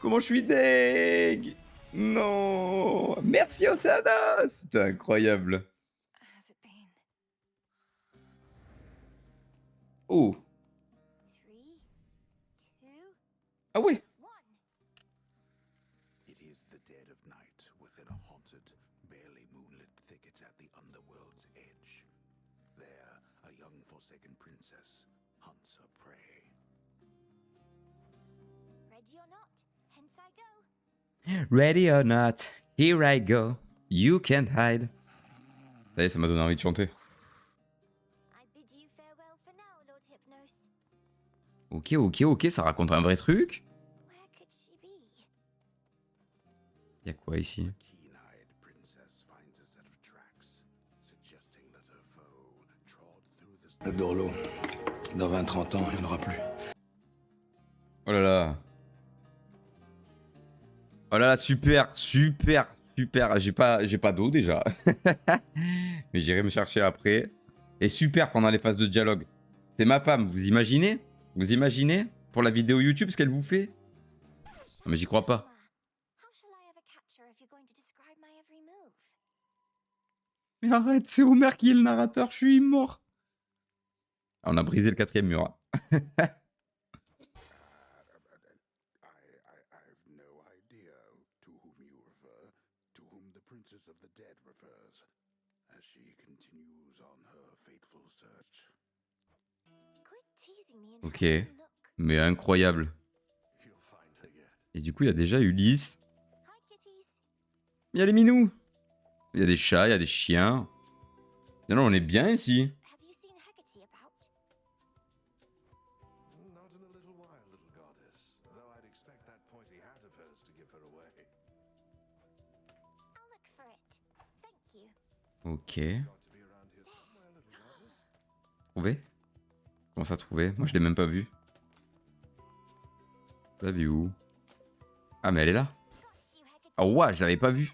Comment je suis deg. Non. Merci Osadas. C'était incroyable. Has it been? Oh. 3, 2, Ah ouais. 1. It is the dead of night within a haunted, barely moonlit thicket at the underworld's edge. There, a young forsaken princess hunts her prey. Ready or not, hence I go. Ready or not, here I go. You can't hide. Ça y est, ça m'a donné envie de chanter. I bid you farewell for now, Lord Hypnos. Ok, ça raconte un vrai truc. Where could she be? Y'a quoi ici? Keen-eyed princess finds a set of tracks, suggesting that her foe trod through the Le Dorlo. Dans 20-30 ans, il n'y en aura plus. Oh là là. Oh là là, super, super, super. J'ai pas d'eau déjà. Mais j'irai me chercher après. Et super pendant les phases de dialogue. C'est ma femme, vous imaginez? Vous imaginez? Pour la vidéo YouTube, ce qu'elle vous fait? Non mais j'y crois pas. How shall I ever catch her if you're going to describe my every move? Mais arrête, c'est Homer qui est le narrateur, je suis mort. Ah, on a brisé le 4e mur. Hein. I've no idea to whom you refer, to whom the Princess of the Dead refers, as she continues on her fateful search. Quit teasing me and Ok, have a look. mais incroyable. You'll find her yet. Et du coup, il y a déjà Ulysse. Hi, kitties. Il y a les minous. Il y a des chats, il y a des chiens. Non, non, on est bien ici. Have you seen Hecate about? Not in a little while, little goddess. Though I'd expect that pointy hat of hers to give her away. I'll look for it. Thank you. Ok. Got to be around here somewhere, little goddess. Trouvé? Comment ça trouvé? Moi, je l'ai même pas vu. Tu l'as vu où? Ah, mais elle est là. Got you, Hecate. Ah ouais, je l'avais pas vue.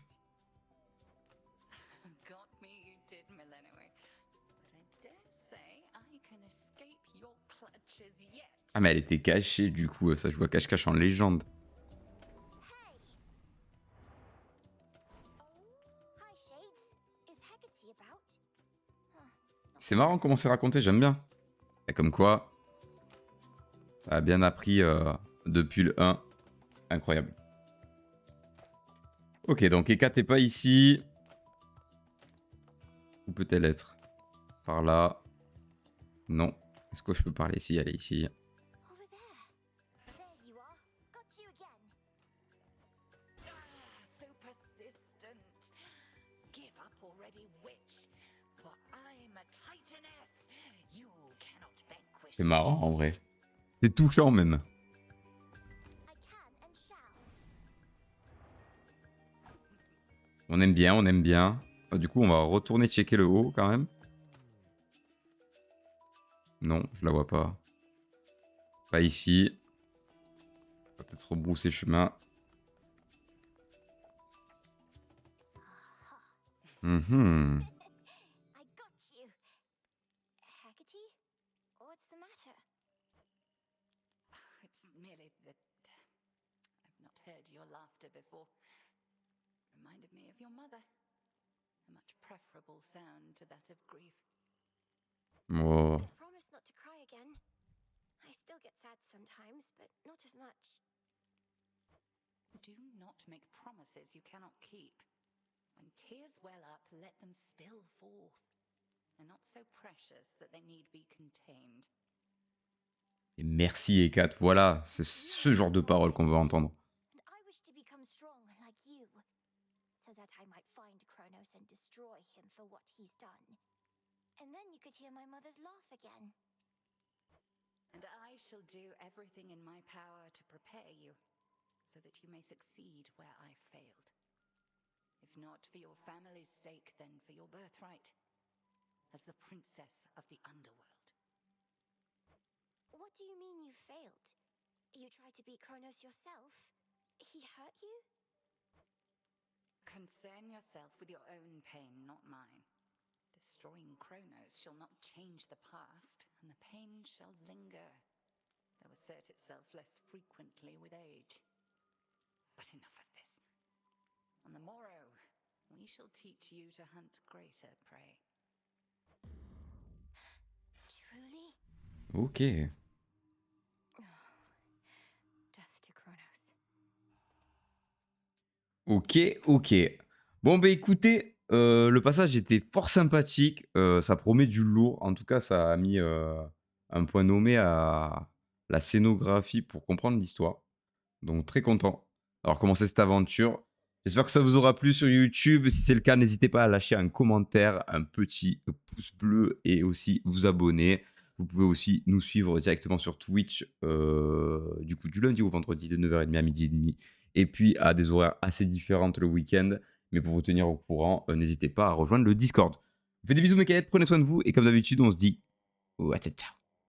Got me, you did, Millennium. But I dare say I can escape your clutches yet. Ah, mais elle était cachée, du coup. Ça joue à cache-cache en légende. Hey. Oh, hi, Shades. Is Hecate about? C'est marrant comment c'est raconté, j'aime bien. Et comme quoi, ça a bien appris depuis le 1. Incroyable. Ok, donc Eka, t'es pas ici. Où peut-elle être? Par là. Non. Est-ce que je peux parler ici? Elle est ici. Over there. There you are. Got you again. So persistent. Give up already, witch. For I'm a titaness. You cannot vanquish. C'est marrant en vrai. C'est touchant même. I can and shall. On aime bien, on aime bien. Du coup, on va retourner checker le haut quand même. Non, je la vois pas. Pas ici. On va peut-être se rebrousser chemin. Mhm. I got you. Hecate? What's the matter? It's merely that I've not heard your laughter before. Reminded me of your mother. A much preferable sound to that of grief. Oh. I promise not to cry again. I still get sad sometimes, but not as much. Do not make promises you cannot keep. When tears well up, let them spill forth. They're not so precious that they need be contained. Et merci Ekat, voilà, c'est ce genre de paroles qu'on veut entendre. And I wish to become strong like you, so that I might find Kronos and destroy him for what he's done. And then you could hear my mother's laugh again. And I shall do everything in my power to prepare you, so that you may succeed where I failed. If not for your family's sake, then for your birthright, as the princess of the underworld. What do you mean you failed? You tried to beat Kronos yourself? He hurt you? Concern yourself with your own pain, not mine. Destroying Kronos shall not change the past, and the pain shall linger, though assert itself less frequently with age. But enough of this. On the morrow, we shall teach you to hunt greater prey. Truly? Ok. Death to Kronos. Ok, ok. Bon bah écoutez, le passage était fort sympathique, ça promet du lourd. En tout cas, ça a mis un point nommé à la scénographie pour comprendre l'histoire. Donc très content d'avoir commencé cette aventure. J'espère que ça vous aura plu sur YouTube. Si c'est le cas, n'hésitez pas à lâcher un commentaire, un petit pouce bleu et aussi vous abonner. Vous pouvez aussi nous suivre directement sur Twitch, du coup du lundi au vendredi de 9h30 à 12h30. Et puis à des horaires assez différentes le week-end. Mais pour vous tenir au courant, n'hésitez pas à rejoindre le Discord. Je vous fais des bisous mes cadettes, prenez soin de vous. Et comme d'habitude, on se dit ciao ciao.